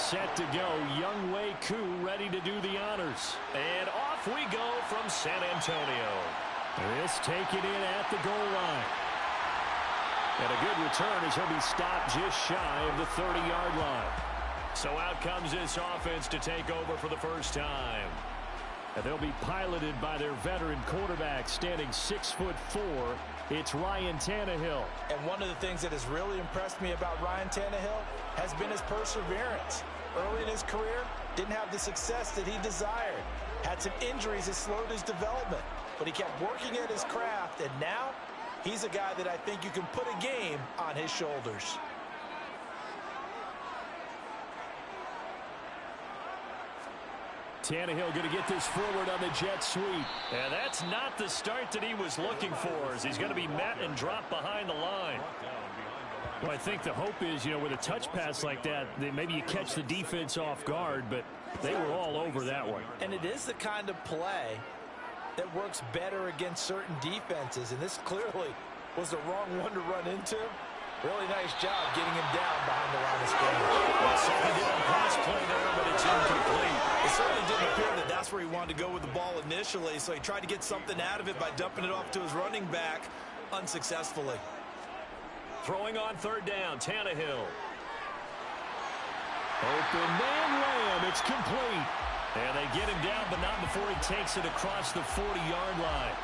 set to go. Younghoe Koo ready to do the honors. And off we go from San Antonio. This taken in at the goal line. And a good return as he'll be stopped just shy of the 30-yard line. So out comes this offense to take over for the first time. And they'll be piloted by their veteran quarterback standing 6'4". It's Ryan Tannehill. And one of the things that has really impressed me about Ryan Tannehill has been his perseverance. Early in his career, didn't have the success that he desired. Had some injuries that slowed his development. But he kept working at his craft, and now he's a guy that I think you can put a game on his shoulders. Tannehill going to get this forward on the jet sweep. And that's not the start that he was looking for, as he's going to be met and dropped behind the line. Well, I think the hope is, with a touch pass like that, maybe you catch the defense off guard, but they were all over that one. And it is the kind of play that works better against certain defenses, and this clearly was the wrong one to run into. Really nice job getting him down behind the line of scrimmage. Well, second down pass play there, but it's incomplete. It certainly didn't appear that that's where he wanted to go with the ball initially, so he tried to get something out of it by dumping it off to his running back unsuccessfully. Throwing on third down, Tannehill. Open man Lamb, it's complete. And they get him down, but not before he takes it across the 40-yard line.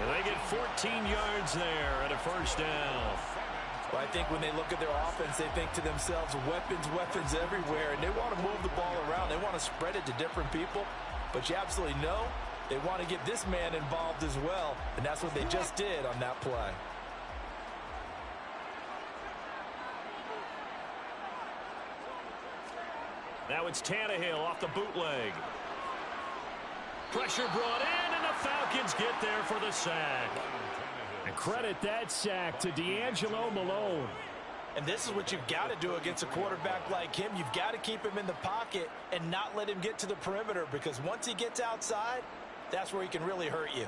And they get 14 yards there at a first down. Well, I think when they look at their offense, they think to themselves, weapons everywhere, and they want to move the ball around. They want to spread it to different people, but you absolutely know they want to get this man involved as well, and that's what they just did on that play. Now it's Tannehill off the bootleg. Pressure brought in, and the Falcons get there for the sack. And credit that sack to D'Angelo Malone. And this is what you've got to do against a quarterback like him. You've got to keep him in the pocket and not let him get to the perimeter, because once he gets outside, that's where he can really hurt you.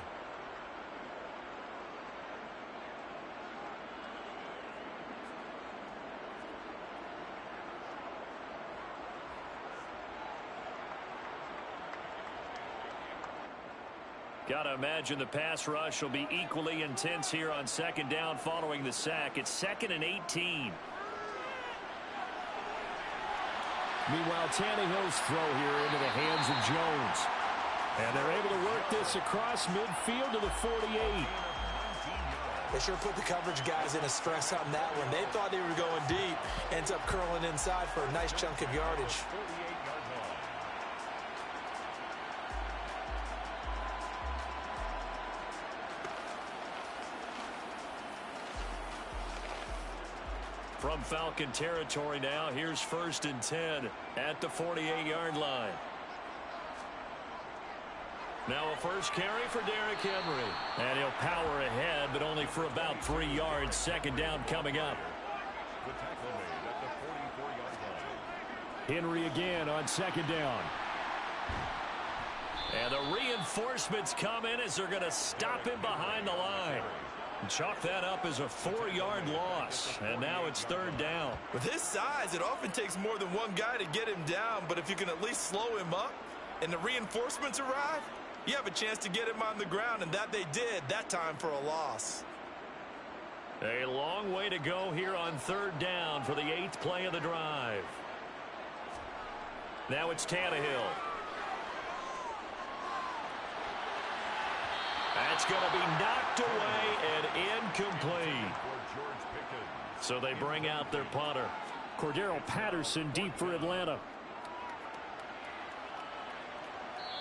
Got to imagine the pass rush will be equally intense here on second down following the sack. It's 2nd and 18. Meanwhile, Tannehill's throw here into the hands of Jones. And they're able to work this across midfield to the 48. They sure put the coverage guys in a stress on that one. They thought they were going deep. Ends up curling inside for a nice chunk of yardage. From Falcon territory now, here's 1st and 10 at the 48-yard line. Now a first carry for Derrick Henry. And he'll power ahead, but only for about 3 yards. Second down coming up. Henry again on second down. And the reinforcements come in as they're going to stop him behind the line. Chalk that up as a 4-yard loss. And now it's 3rd down. With his size, it often takes more than one guy to get him down. But if you can at least slow him up and the reinforcements arrive, you have a chance to get him on the ground. And that they did, that time for a loss. A long way to go here on 3rd down for the 8th play of the drive. Now it's Tannehill. That's going to be knocked away and incomplete. So they bring out their punter. Cordero Patterson deep for Atlanta.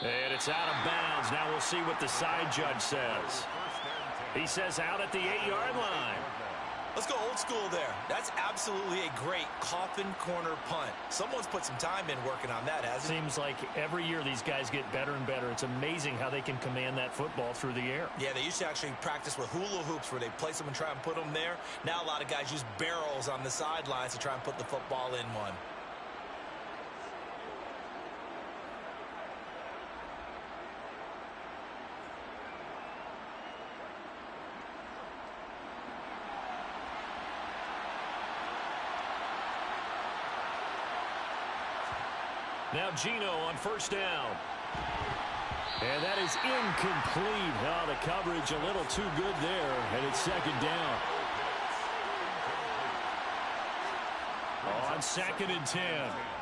And it's out of bounds. Now we'll see what the side judge says. He says out at the 8-yard line. Let's go old school there. That's absolutely a great coffin corner punt. Someone's put some time in working on that, hasn't it? Seems like every year these guys get better and better. It's amazing how they can command that football through the air. Yeah, they used to actually practice with hula hoops where they place them and try and put them there. Now a lot of guys use barrels on the sidelines to try and put the football in one. Now Geno on first down. And that is incomplete. Oh, the coverage a little too good there, and it's second down. On 2nd and 10,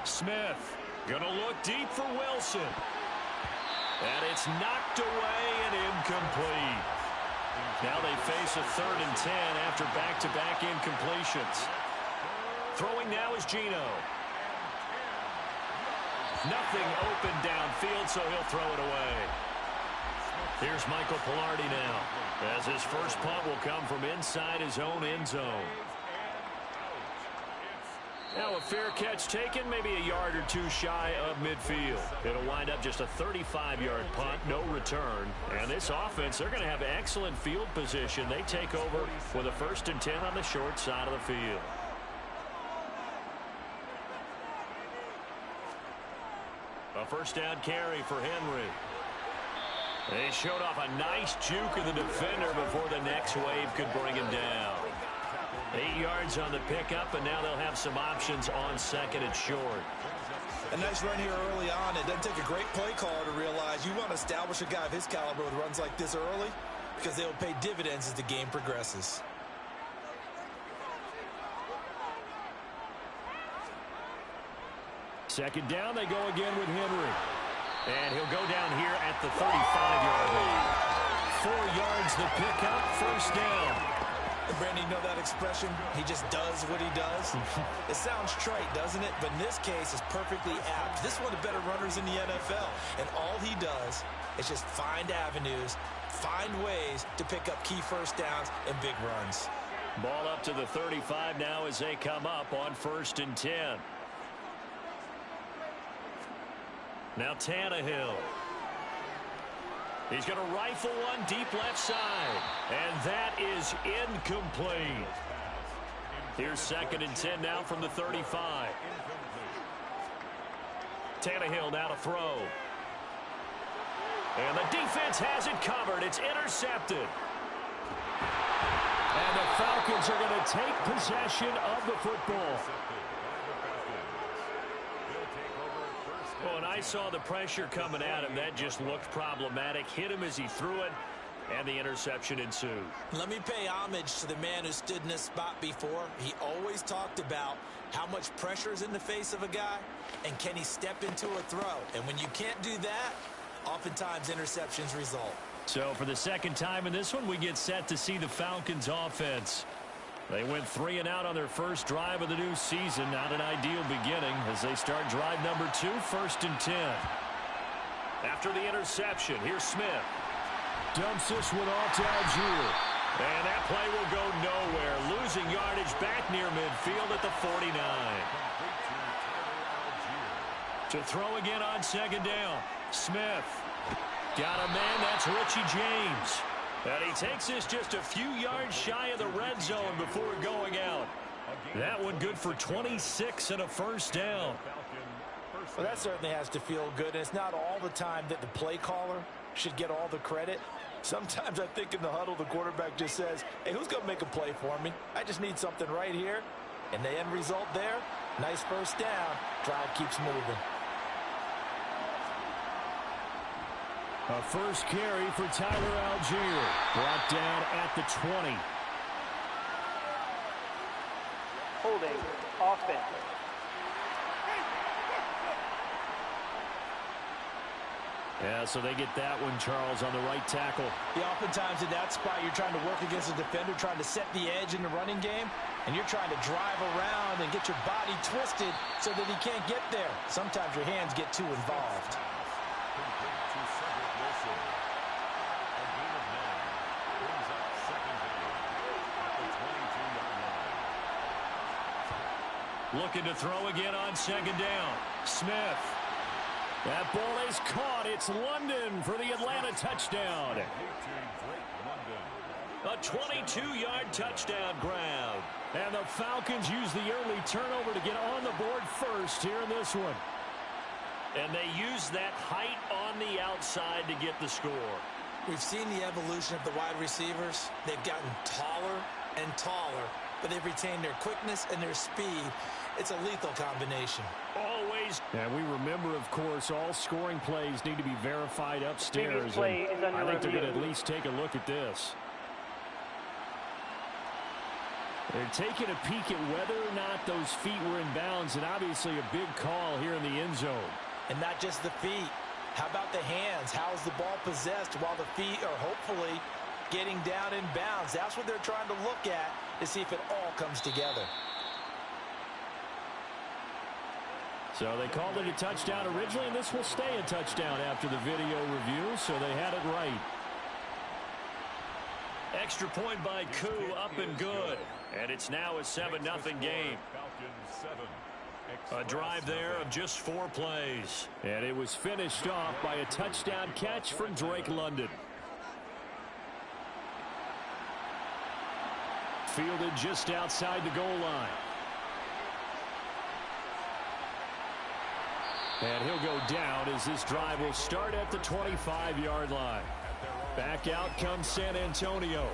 Smith going to look deep for Wilson. And it's knocked away and incomplete. Now they face a 3rd and 10 after back-to-back incompletions. Throwing now is Geno. Nothing open downfield, so he'll throw it away. Here's Michael Palardy now, as his first punt will come from inside his own end zone. Now a fair catch taken, maybe a yard or two shy of midfield. It'll wind up just a 35-yard punt, no return. And this offense, they're going to have excellent field position. They take over with a 1st and 10 on the short side of the field. A first down carry for Henry. They showed off a nice juke of the defender before the next wave could bring him down. 8 yards on the pickup, and now they'll have some options on 2nd and short. A nice run here early on. It doesn't take a great play caller to realize you want to establish a guy of his caliber with runs like this early, because they'll pay dividends as the game progresses. Second down, they go again with Henry. And he'll go down here at the 35-yard line. 4 yards the pickup, first down. And Brandon, you know that expression? He just does what he does. It sounds trite, doesn't it? But in this case, it's perfectly apt. This is one of the better runners in the NFL. And all he does is just find avenues, find ways to pick up key first downs and big runs. Ball up to the 35 now as they come up on 1st and 10. Now Tannehill. He's going to rifle one deep left side. And that is incomplete. Here's 2nd and 10 now from the 35. Tannehill now to throw. And the defense has it covered. It's intercepted. And the Falcons are going to take possession of the football. Oh, and I saw the pressure coming at him. That just looked problematic. Hit him as he threw it, and the interception ensued. Let me pay homage to the man who stood in this spot before. He always talked about how much pressure is in the face of a guy, and can he step into a throw. And when you can't do that, oftentimes interceptions result. So for the second time in this one, we get set to see the Falcons offense. They went 3 and out on their first drive of the new season. Not an ideal beginning as they start drive number 2, 1st and 10. After the interception, here's Smith. Dumps this one off to Algier. And that play will go nowhere. Losing yardage back near midfield at the 49. To throw again on 2nd down. Smith. Got a man, that's Richie James. And he takes this just a few yards shy of the red zone before going out. That one good for 26 and a first down. Well, that certainly has to feel good. And it's not all the time that the play caller should get all the credit. Sometimes I think in the huddle, the quarterback just says, hey, who's going to make a play for me? I just need something right here. And the end result there, nice first down. Drive keeps moving. A first carry for Tyler Algier. Brought down at the 20. Holding offense. Yeah, so they get that one, Charles, on the right tackle. Yeah, oftentimes in that spot, you're trying to work against a defender, trying to set the edge in the running game, and you're trying to drive around and get your body twisted so that he can't get there. Sometimes your hands get too involved. Looking to throw again on 2nd down. Smith. That ball is caught. It's London for the Atlanta touchdown. A 22-yard touchdown grab. And the Falcons use the early turnover to get on the board first here in this one. And they use that height on the outside to get the score. We've seen the evolution of the wide receivers. They've gotten taller and taller but they've retained their quickness and their speed. It's a lethal combination. Always. And we remember, of course, all scoring plays need to be verified upstairs. Play is under I think they're review. going to at least take a look at this. They're taking a peek at whether or not those feet were in bounds, and obviously a big call here in the end zone. And not just the feet. How about the hands? How is the ball possessed while the feet are hopefully getting down in bounds? That's what they're trying to look at to see if it all comes together. So they called it a touchdown originally, and this will stay a touchdown after the video review, so they had it right. Extra point by Koo, up and good. And it's now a 7-0 game. A drive there of just 4 plays. And it was finished off by a touchdown catch from Drake London. Fielded just outside the goal line. And he'll go down as this drive will start at the 25-yard line. Back out comes San Antonio.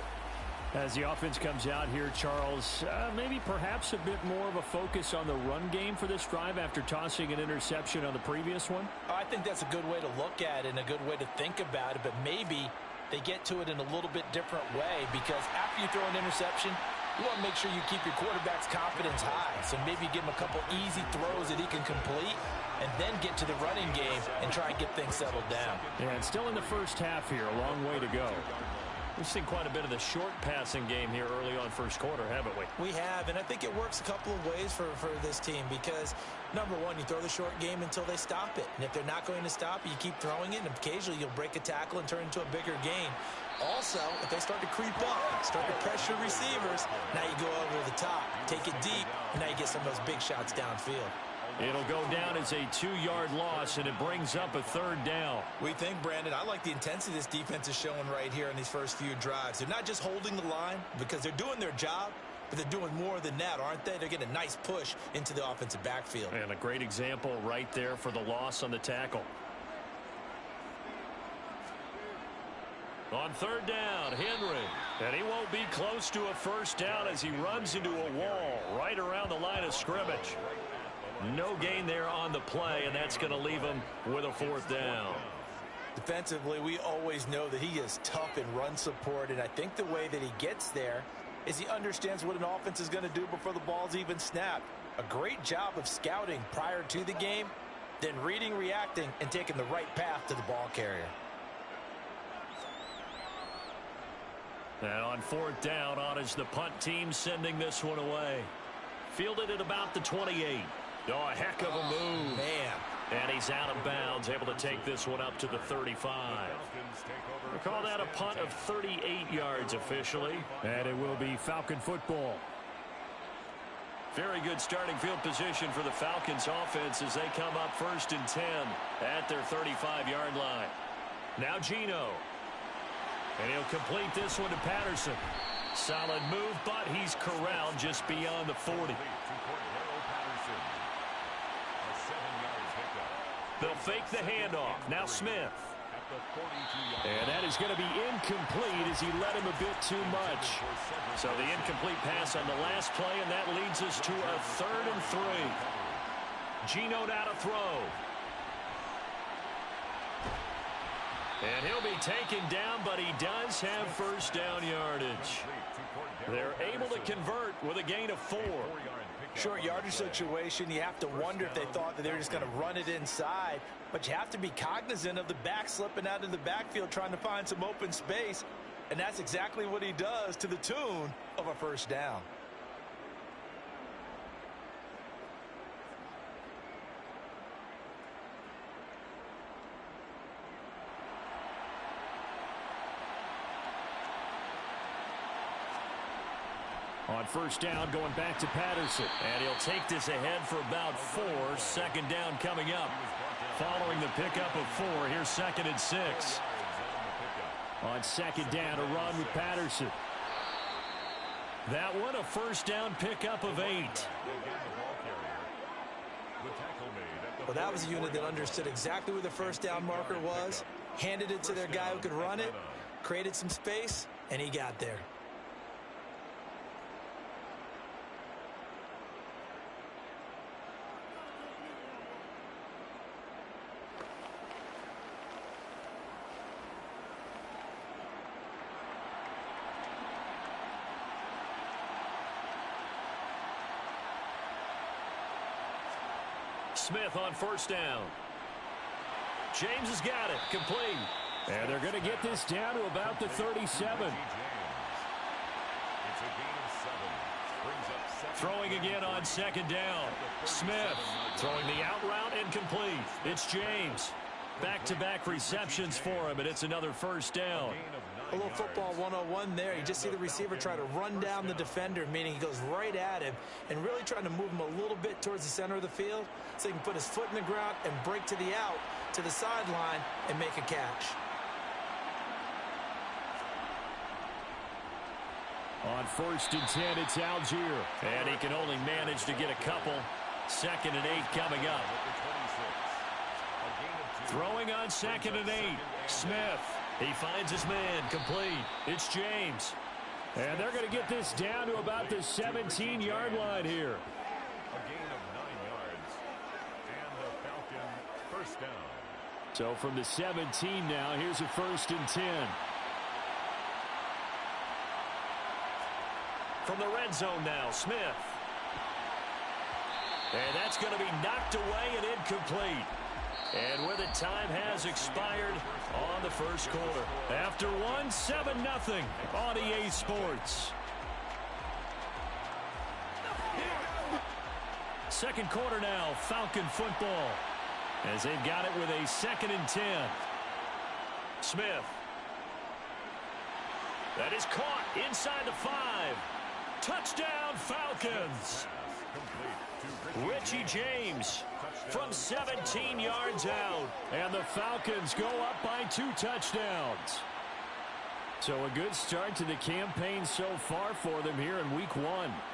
As the offense comes out here, Charles, maybe perhaps a bit more of a focus on the run game for this drive after tossing an interception on the previous one? I think that's a good way to look at it and a good way to think about it, but maybe they get to it in a little bit different way, because after you throw an interception, you want to make sure you keep your quarterback's confidence high. So maybe give him a couple easy throws that he can complete and then get to the running game and try and get things settled down. Yeah, and still in the first half here, a long way to go. We've seen quite a bit of the short passing game here early on first quarter, haven't we? We have, and I think it works a couple of ways for this team, because, number one, you throw the short game until they stop it. And if they're not going to stop it, you keep throwing it, and occasionally you'll break a tackle and turn it into a bigger gain. Also, if they start to creep up, start to pressure receivers, now you go over the top, take it deep, and now you get some of those big shots downfield. It'll go down as a 2-yard loss, and it brings up a 3rd down. We think, Brandon, I like the intensity this defense is showing right here in these first few drives. They're not just holding the line because they're doing their job, but they're doing more than that, aren't they? They're getting a nice push into the offensive backfield. And a great example right there for the loss on the tackle. On 3rd down, Henry. And he won't be close to a first down as he runs into a wall right around the line of scrimmage. No gain there on the play, and that's going to leave him with a 4th down. Defensively, we always know that he is tough in run support, and I think the way that he gets there is he understands what an offense is going to do before the ball's even snapped. A great job of scouting prior to the game, then reading, reacting, and taking the right path to the ball carrier. And on 4th down, on is the punt team sending this one away. Fielded at about the 28. Oh, a heck of a move. Man. And he's out of bounds, able to take this one up to the 35. We'll call that a punt of 38 yards officially. And it will be Falcon football. Very good starting field position for the Falcons offense as they come up 1st and 10 at their 35-yard line. Now Geno. And he'll complete this one to Patterson. Solid move, but he's corralled just beyond the 40. They'll fake the handoff. Now Smith. And that is going to be incomplete as he led him a bit too much. So the incomplete pass on the last play, and that leads us to a 3rd and 3. Geno now to throw. And he'll be taken down, but he does have first down yardage. They're able to convert with a gain of 4. Short yardage situation, you have to wonder if they thought that they were just going to run it inside, but you have to be cognizant of the back slipping out of the backfield trying to find some open space, and that's exactly what he does to the tune of a first down. On first down, going back to Patterson. And he'll take this ahead for about 4. 2nd down coming up. Following the pickup of 4, here's 2nd and 6. On 2nd down, a run with Patterson. That one, a first down pickup of 8. Well, that was a unit that understood exactly where the first down marker was, handed it to their guy who could run it, created some space, and he got there. Smith on first down. James has got it. Complete. And they're going to get this down to about the 37. Throwing again on second down. Smith throwing the out route incomplete. It's James. Back-to-back receptions for him, and it's another first down. A little football 101 there. You just see the receiver try to run down the defender, meaning he goes right at him and really trying to move him a little bit towards the center of the field so he can put his foot in the ground and break to the out, to the sideline, and make a catch. On first and 10, it's Algier. And he can only manage to get a couple. 2nd and 8 coming up. Throwing on 2nd and 8. Smith. He finds his man. Complete. It's James. And they're going to get this down to about the 17-yard line here. A gain of 9 yards. And the Falcon first down. So from the 17 now, here's a 1st and 10. From the red zone now, Smith. And that's going to be knocked away and incomplete. And with it, time has expired on the first quarter. After one, 7-0 on EA Sports. Second quarter now, Falcon football. As they've got it with a 2nd and 10. Smith. That is caught inside the 5. Touchdown, Falcons. Richie James from 17 yards out. And the Falcons go up by 2 touchdowns. So a good start to the campaign so far for them here in week 1.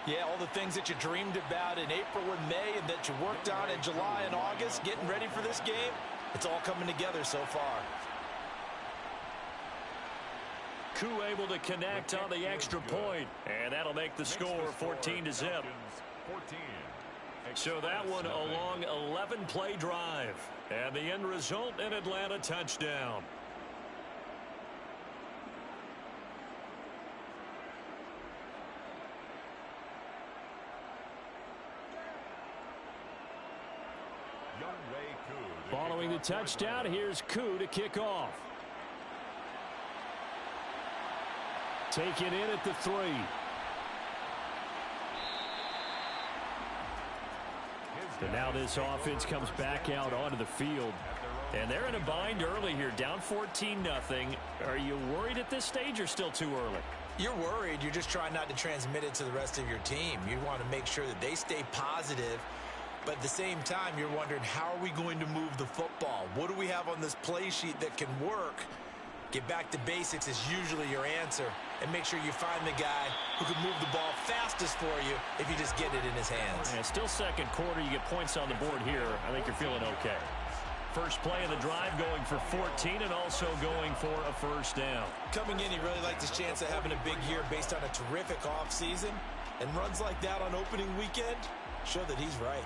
Yeah, all the things that you dreamed about in April and May and that you worked on in July and August, getting ready for this game, it's all coming together so far. Koo able to connect on the extra point, and that'll make the score 14-0. So that one a long 11-play drive, and the end result, an Atlanta touchdown. Following the touchdown, here's Koo to kick off. Taken in at the 3. And now this offense comes back out onto the field. And they're in a bind early here, down 14-0. Are you worried at this stage or still too early? You're worried. You're just trying not to transmit it to the rest of your team. You want to make sure that they stay positive. But at the same time, you're wondering, how are we going to move the football? What do we have on this play sheet that can work? Get back to basics is usually your answer. And make sure you find the guy who can move the ball fastest for you if you just get it in his hands. Yeah, still second quarter. You get points on the board here. I think you're feeling okay. First play of the drive going for 14 and also going for a first down. Coming in, he really liked his chance of having a big year based on a terrific offseason. And runs like that on opening weekend show that he's right.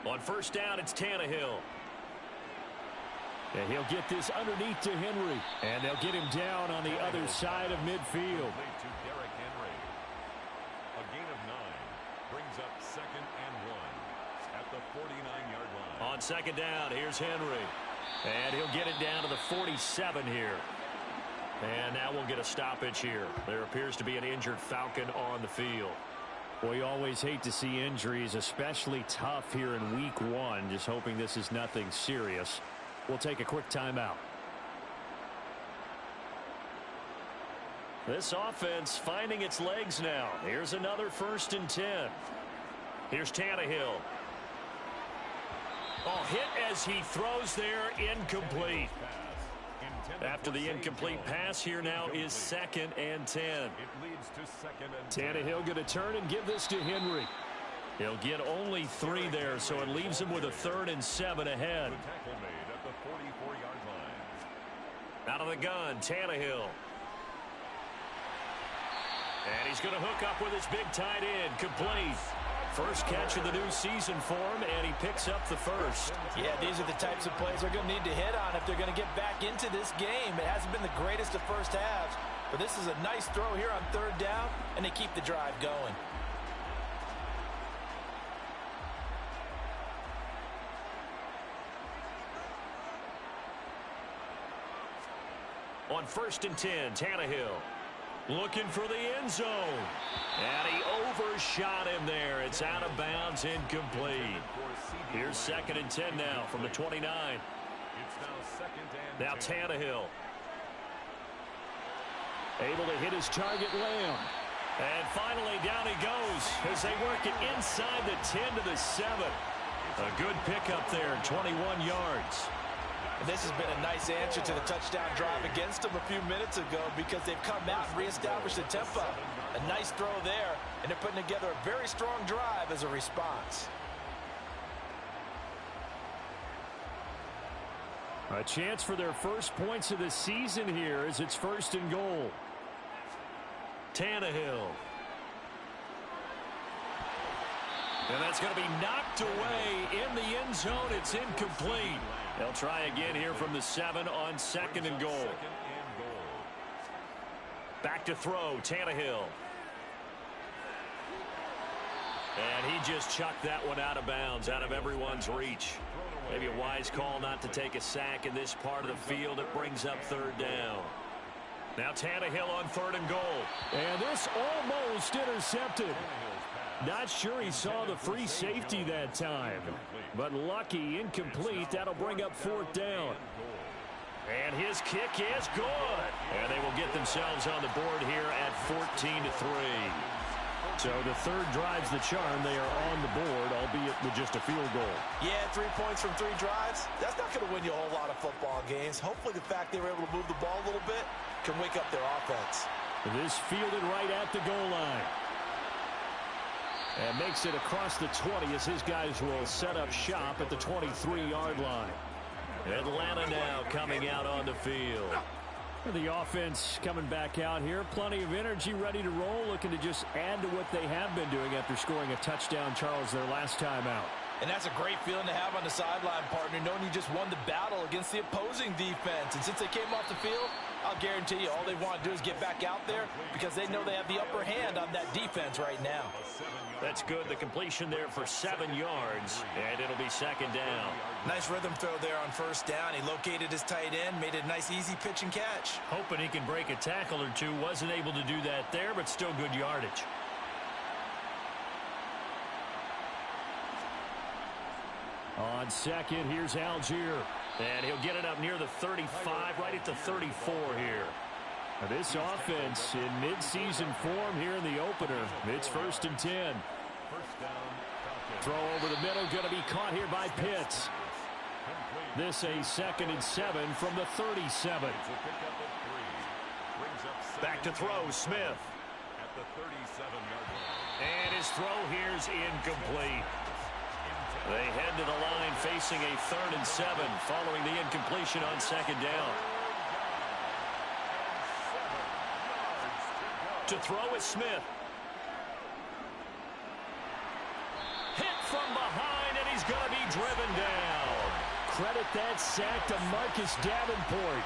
On first down, it's Tannehill. And he'll get this underneath to Henry. And they'll get him down on the other side of midfield. A gain of 9 brings up 2nd and 1 at the 49-yard line. On second down, here's Henry. And he'll get it down to the 47 here. And now we'll get a stoppage here. There appears to be an injured Falcon on the field. Well, you always hate to see injuries, especially tough here in week 1. Just hoping this is nothing serious. We'll take a quick timeout. This offense finding its legs now. Here's another 1st and 10. Here's Tannehill. Oh, hit as he throws there, incomplete. After the incomplete pass, here now is 2nd and 10. It leads to 2nd and 10. Tannehill going to turn and give this to Henry. He'll get only 3 there, so it leaves him with a 3rd and 7 ahead. The tackle made at the 44-yard line. Out of the gun, Tannehill. And he's going to hook up with his big tight end, complete. First catch of the new season for him, and he picks up the first. Yeah, these are the types of plays they're going to need to hit on if they're going to get back into this game. It hasn't been the greatest of first halves, but this is a nice throw here on third down, and they keep the drive going. On 1st and 10, Tannehill looking for the end zone. And he overshot him there. It's out of bounds, incomplete. Here's 2nd and 10 now from the 29. Now Tannehill. Able to hit his target, Lamb. And finally down he goes as they work it inside the 10 to the 7. A good pickup there, 21 yards. And this has been a nice answer to the touchdown drive against them a few minutes ago because they've come out and reestablished the tempo. A nice throw there, and they're putting together a very strong drive as a response. A chance for their first points of the season here as it's 1st and goal. Tannehill. And that's going to be knocked away in the end zone. It's incomplete. They'll try again here from the 7 on 2nd and goal. Back to throw, Tannehill. And he just chucked that one out of bounds, out of everyone's reach. Maybe a wise call not to take a sack in this part of the field. It brings up 3rd down. Now Tannehill on 3rd and goal. And this almost intercepted. Not sure he saw the free safety that time. But lucky, incomplete. That'll bring up 4th down. And his kick is good. And they will get themselves on the board here at 14-3. So the 3rd drives the charm. They are on the board, albeit with just a field goal. Yeah, 3 points from 3 drives. That's not going to win you a whole lot of football games. Hopefully the fact they were able to move the ball a little bit can wake up their offense. This fielded right at the goal line. And makes it across the 20 as his guys will set up shop at the 23-yard line. Atlanta now coming out on the field. The offense coming back out here. Plenty of energy, ready to roll, looking to just add to what they have been doing after scoring a touchdown, Charles, their last time out. And that's a great feeling to have on the sideline, partner, knowing you just won the battle against the opposing defense. And since they came off the field, I'll guarantee you all they want to do is get back out there because they know they have the upper hand on that defense right now. That's good. The completion there for 7 yards, and it'll be 2nd down. Nice rhythm throw there on 1st down. He located his tight end, made it a nice, easy pitch and catch. Hoping he can break a tackle or two. Wasn't able to do that there, but still good yardage. On 2nd, here's Algier. And he'll get it up near the 35, right at the 34 here. Now this offense in mid-season form here in the opener. It's 1st and 10. Throw over the middle, going to be caught here by Pitts. This a 2nd and 7 from the 37. Back to throw, Smith. And his throw here's incomplete. They head to the line facing a 3rd and 7 following the incompletion on 2nd down. To throw is Smith. Hit from behind, and he's going to be driven down. Credit that sack to Marcus Davenport.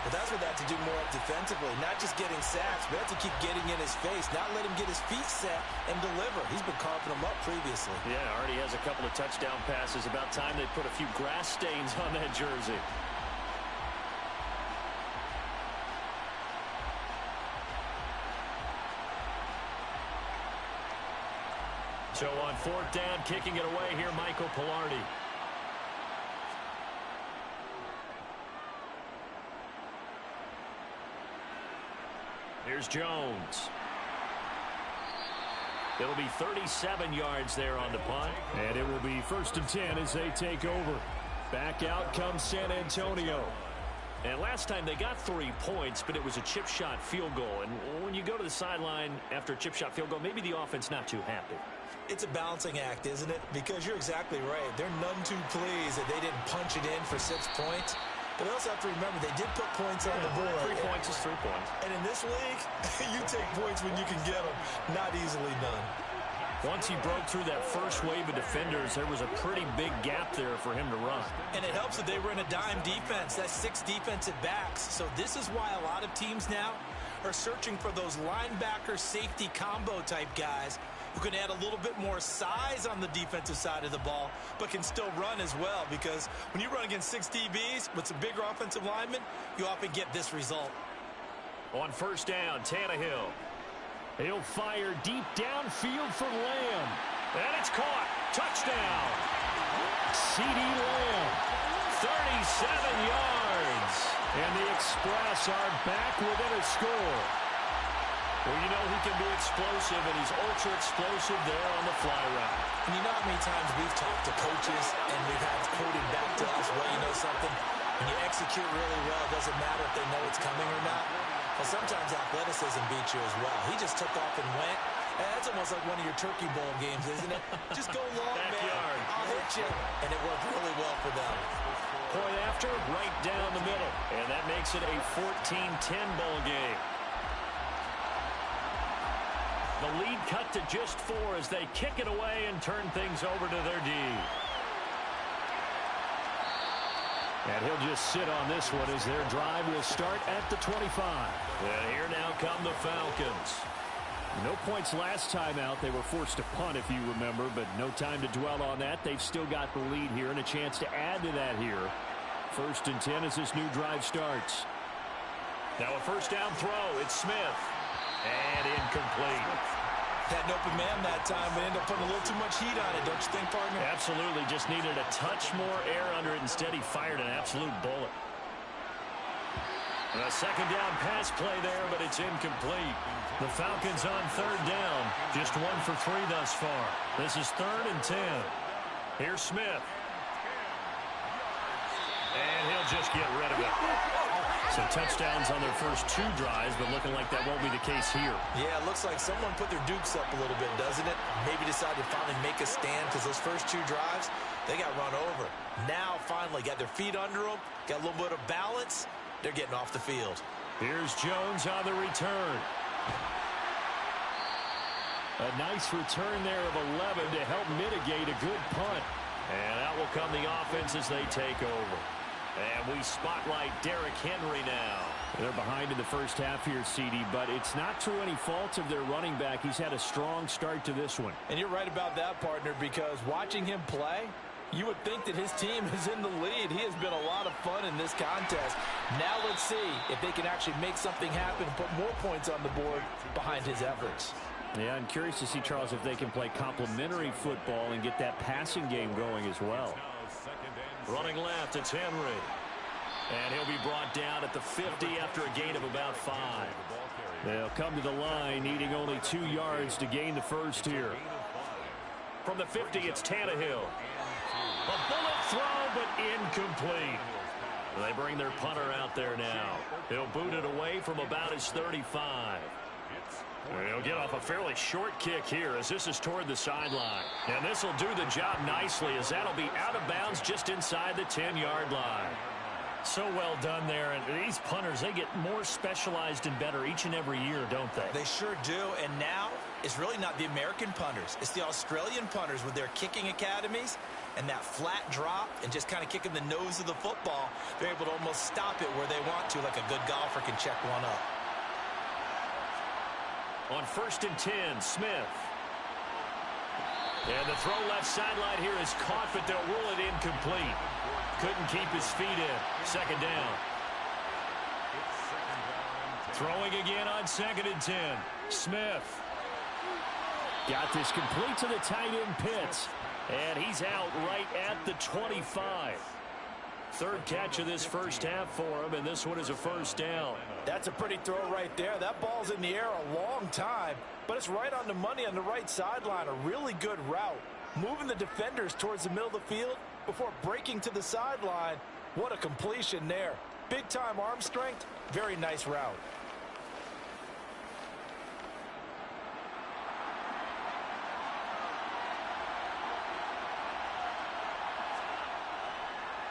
But that's what they have to do more of defensively, not just getting sacks, but have to keep getting in his face, not let him get his feet set and deliver. He's been carving them up previously. Yeah, already has a couple of touchdown passes. About time they put a few grass stains on that jersey. So on 4th down, kicking it away here, Michael Pilardi. Here's Jones. It'll be 37 yards there on the punt. And it will be 1st and 10 as they take over. Back out comes San Antonio. And last time they got 3 points, but it was a chip shot field goal. And when you go to the sideline after a chip shot field goal, maybe the offense not too happy. It's a balancing act, isn't it? Because you're exactly right. They're none too pleased that they didn't punch it in for 6 points. But they also have to remember they did put points on the board. 3 points is 3 points. And in this league, you take points when you can get them. Not easily done. Once he broke through that first wave of defenders, there was a pretty big gap there for him to run. And it helps that they were in a dime defense. That's 6 defensive backs. So this is why a lot of teams now are searching for those linebacker safety combo type guys who can add a little bit more size on the defensive side of the ball, but can still run as well, because when you run against 6 DBs with some bigger offensive linemen, you often get this result. On first down, Tannehill. He'll fire deep downfield for Lamb. And it's caught. Touchdown. CeeDee Lamb. 37 yards. And the Express are back within a score. Well, you know he can be explosive, and he's ultra explosive there on the fly route. And you know how many times we've talked to coaches and we've had quoted back to us, well, you know something? When you execute really well, it doesn't matter if they know it's coming or not. Well, sometimes athleticism beats you as well. He just took off and went. And that's almost like one of your Turkey Bowl games, isn't it? Just go long, man. I'll hit you. And it worked really well for them. Point after, right down the middle. And that makes it a 14-10 ball game. The lead cut to just 4 as they kick it away and turn things over to their D. And he'll just sit on this one as their drive will start at the 25. And here now come the Falcons. No points last time out. They were forced to punt, if you remember, but no time to dwell on that. They've still got the lead here and a chance to add to that here. 1st and 10 as this new drive starts. Now a first down throw. It's Smith. And incomplete. Had an open man that time, but ended up putting a little too much heat on it, don't you think, partner? Absolutely. Just needed a touch more air under it. Instead, he fired an absolute bullet. A second down pass play there, but it's incomplete. The Falcons on 3rd down. Just 1 for 3 thus far. This is 3rd and 10. Here's Smith. And he'll just get rid of it. So touchdowns on their first 2 drives, but looking like that won't be the case here. Yeah, it looks like someone put their dukes up a little bit, doesn't it? Maybe decided to finally make a stand, because those first 2 drives, they got run over. Now, finally, got their feet under them, got a little bit of balance. They're getting off the field. Here's Jones on the return. A nice return there of 11 to help mitigate a good punt. And out will come the offense as they take over. And we spotlight Derrick Henry now. They're behind in the first half here, CD, but it's not through any fault of their running back. He's had a strong start to this one. And you're right about that, partner, because watching him play, you would think that his team is in the lead. He has been a lot of fun in this contest. Now let's see if they can actually make something happen and put more points on the board behind his efforts. Yeah, I'm curious to see, Charles, if they can play complementary football and get that passing game going as well. Running left, it's Henry. And he'll be brought down at the 50 after a gain of about 5. They'll come to the line, needing only 2 yards to gain the first here. From the 50, it's Tannehill. A bullet throw, but incomplete. They bring their punter out there now. He'll boot it away from about his 35. He'll get off a fairly short kick here as this is toward the sideline. And this will do the job nicely as that'll be out of bounds just inside the 10-yard line. So well done there. And these punters, they get more specialized and better each and every year, don't they? They sure do. And now it's really not the American punters. It's the Australian punters with their kicking academies and that flat drop and just kind of kicking the nose of the football. They're able to almost stop it where they want to, like a good golfer can check one up. On 1st and 10, Smith. And the throw left sideline here is caught, but they'll rule it incomplete. Couldn't keep his feet in. 2nd down. Throwing again on 2nd and 10. Smith. Got this complete to the tight end Pitts. And he's out right at the 25. 3rd catch of this first half for him, and this one is a first down. That's a pretty throw right there. That ball's in the air a long time, but it's right on the money on the right sideline. A really good route. Moving the defenders towards the middle of the field before breaking to the sideline. What a completion there. Big-time arm strength. Very nice route.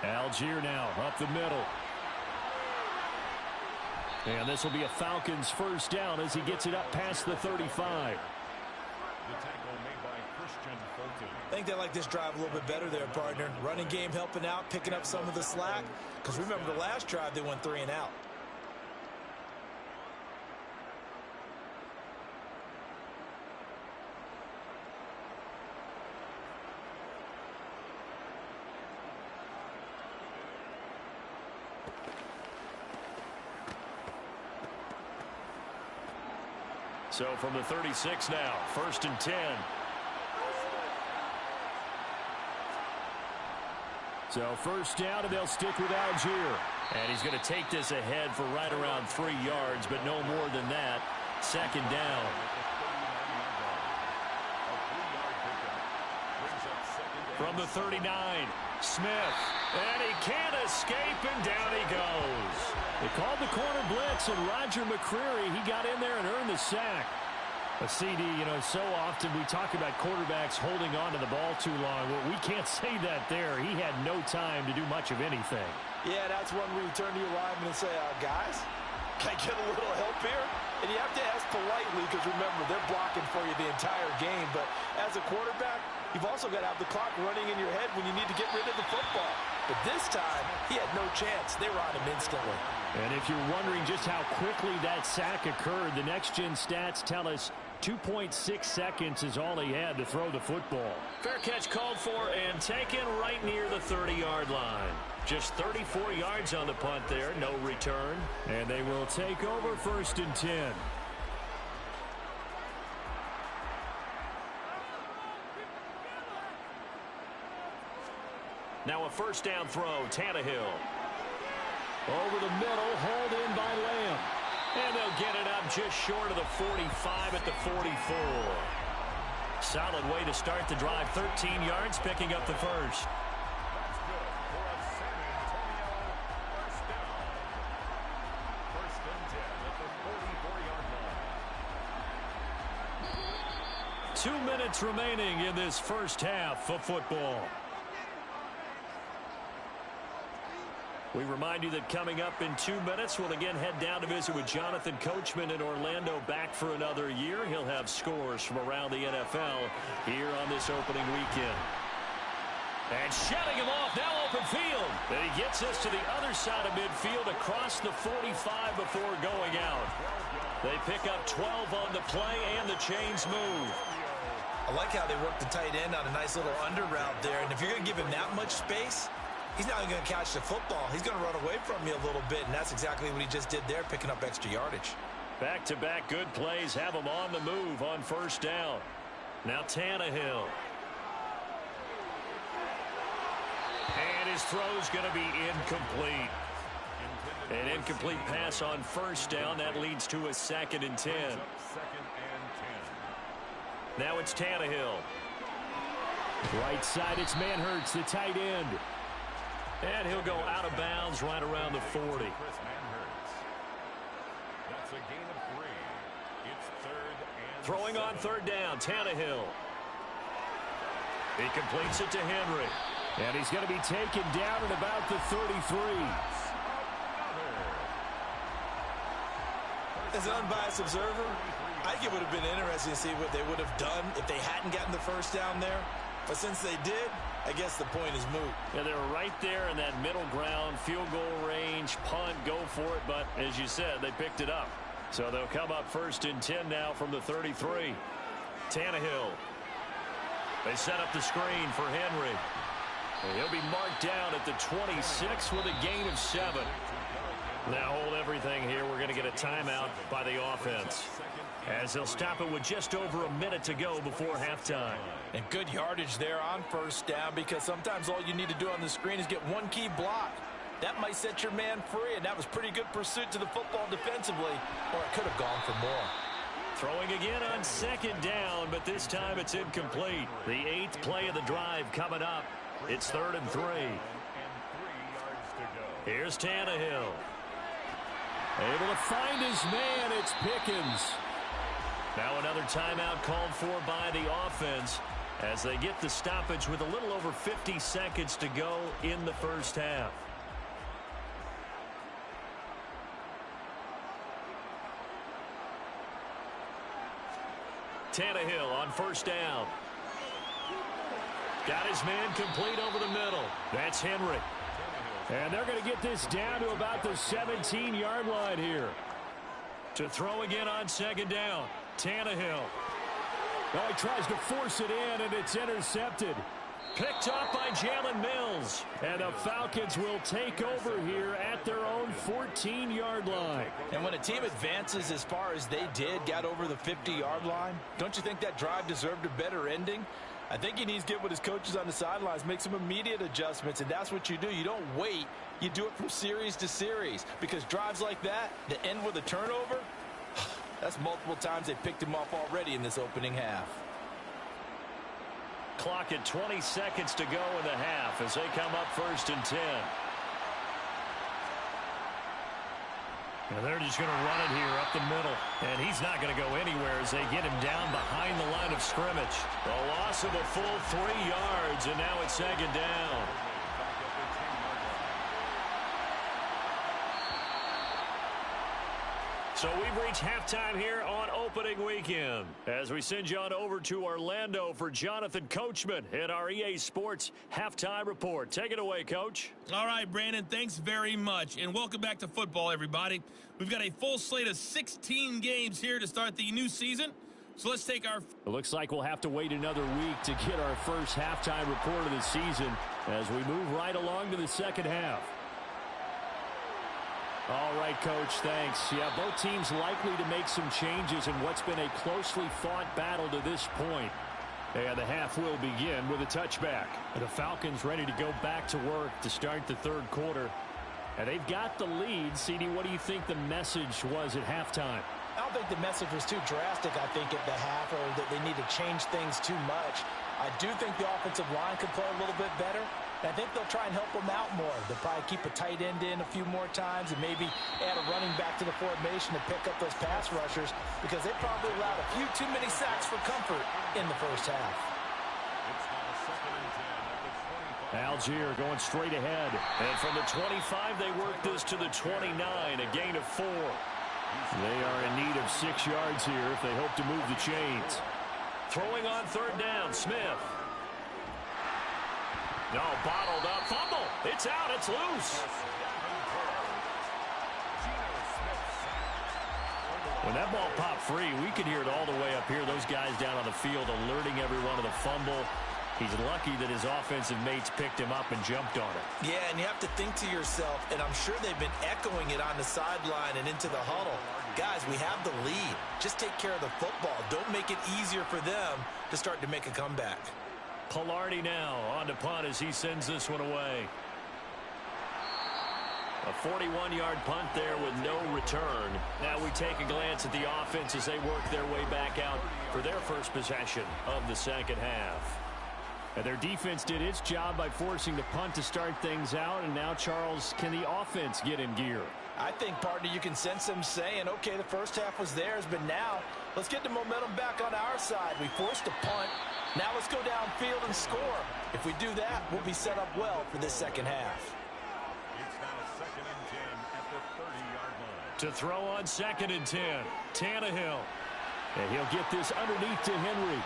Algier now up the middle. And this will be a Falcons first down as he gets it up past the 35. The tackle made by I think they like this drive a little bit better there, partner. Running game helping out, picking up some of the slack. Because remember, the last drive, they went 3 and out. So from the 36 now, 1st and 10. So 1st down, and they'll stick with Algier. And he's going to take this ahead for right around 3 yards, but no more than that. 2nd down. From the 39, Smith. And he can't escape, and down he goes. They called the corner blitz, and Roger McCreary, he got in there and earned the sack. A CD, you know, so often we talk about quarterbacks holding on to the ball too long. Well, we can't say that there. He had no time to do much of anything. Yeah, that's one where you turn to your lineman and say, guys, can I get a little help here? And you have to ask politely because, remember, they're blocking for you the entire game. But as a quarterback, you've also got to have the clock running in your head when you need to get rid of the football. But this time, he had no chance. They were on him instantly. And if you're wondering just how quickly that sack occurred, the next-gen stats tell us 2.6 seconds is all he had to throw the football. Fair catch called for and taken right near the 30-yard line. Just 34 yards on the punt there, no return. And they will take over 1st and 10. Now a 1st down throw, Tannehill. Over the middle, hauled in by Lamb. And they'll get it up just short of the 45 at the 44. Solid way to start the drive. 13 yards, picking up the first. That's good for a San Antonio first down. 1st and 10 at the 44-yard line. 2 minutes remaining in this first half of football. We remind you that coming up in 2 minutes, we'll again head down to visit with Jonathan Coachman in Orlando, back for another year. He'll have scores from around the NFL here on this opening weekend. And shutting him off, now open field. And he gets us to the other side of midfield across the 45 before going out. They pick up 12 on the play, and the chains move. I like how they work the tight end on a nice little under route there. And if you're going to give him that much space, he's not even going to catch the football. He's going to run away from you a little bit, and that's exactly what he just did there, picking up extra yardage. Back-to-back good plays have him on the move on 1st down. Now Tannehill. And his throw's going to be incomplete. An incomplete pass on 1st down. That leads to a 2nd and 10. Now it's Tannehill. Right side, it's Manhertz, the tight end. And he'll go out of bounds right around the 40. That's a gain of 3. It's 3rd and Throwing 7. on 3rd down, Tannehill. He completes it to Henry. And he's going to be taken down at about the 33. As an unbiased observer, I think it would have been interesting to see what they would have done if they hadn't gotten the 1st down there. But since they did, I guess the point is moot. Yeah, they were right there in that middle ground, field goal range, punt, go for it. But as you said, they picked it up. So they'll come up 1st and 10 now from the 33. Tannehill. They set up the screen for Henry. And he'll be marked down at the 26 with a gain of 7. Now hold everything here. We're going to get a timeout by the offense, as they'll stop it with just over a minute to go before halftime. And good yardage there on 1st down, because sometimes all you need to do on the screen is get one key block. That might set your man free, and that was pretty good pursuit to the football defensively, or it could have gone for more. Throwing again on 2nd down, but this time it's incomplete. The 8th play of the drive coming up. It's 3rd and 3. Here's Tannehill. Able to find his man. It's Pickens. Now another timeout called for by the offense as they get the stoppage with a little over 50 seconds to go in the first half. Tannehill on 1st down. Got his man complete over the middle. That's Henry. And they're going to get this down to about the 17-yard line here. To throw again on second down. Tannehill. Oh, he tries to force it in, and it's intercepted. Picked up by Jalen Mills. And the Falcons will take over here at their own 14-yard line. And when a team advances as far as they did, got over the 50-yard line, don't you think that drive deserved a better ending? I think he needs to get with his coaches on the sidelines, make some immediate adjustments, and that's what you do. You don't wait. You do it from series to series, because drives like that end with a turnover, that's multiple times they picked him off already in this opening half. Clock at 20 seconds to go in the half as they come up 1st and 10. And they're just going to run it here up the middle. And he's not going to go anywhere as they get him down behind the line of scrimmage. A loss of a full 3 yards, and now it's second down. So we've reached halftime here on opening weekend as we send you on over to Orlando for Jonathan Coachman in our EA Sports Halftime Report. Take it away, Coach. All right, Brandon, thanks very much. And welcome back to football, everybody. We've got a full slate of 16 games here to start the new season. So let's take our... It looks like we'll have to wait another week to get our first halftime report of the season as we move right along to the second half. All right, Coach, thanks. Yeah, both teams likely to make some changes in what's been a closely fought battle to this point. And the half will begin with a touchback. The Falcons ready to go back to work to start the third quarter. And they've got the lead. CD, what do you think the message was at halftime? I don't think the message was too drastic, I think, at the half, or that they need to change things too much. I do think the offensive line could play a little bit better. I think they'll try and help them out more. They'll probably keep a tight end in a few more times and maybe add a running back to the formation to pick up those pass rushers, because they probably allowed a few too many sacks for comfort in the first half. Algier going straight ahead. And from the 25, they work this to the 29, a gain of 4. They are in need of 6 yards here if they hope to move the chains. Throwing on third down, Smith. No, bottled up. Fumble. It's out. It's loose. When that ball popped free, we could hear it all the way up here. Those guys down on the field alerting everyone of the fumble. He's lucky that his offensive mates picked him up and jumped on it. Yeah, and you have to think to yourself, and I'm sure they've been echoing it on the sideline and into the huddle. Guys, we have the lead. Just take care of the football. Don't make it easier for them to start to make a comeback. Palardi now on to punt as he sends this one away. A 41-yard punt there with no return. Now we take a glance at the offense as they work their way back out for their first possession of the second half. And their defense did its job by forcing the punt to start things out. And now, Charles, can the offense get in gear? I think, partner, you can sense them saying, okay, the first half was theirs, but now let's get the momentum back on our side. We forced a punt. Now let's go downfield and score. If we do that, we'll be set up well for this second half. It's now 2nd and 10 at the 30-yard line. To throw on 2nd and 10, Tannehill. And he'll get this underneath to Henry.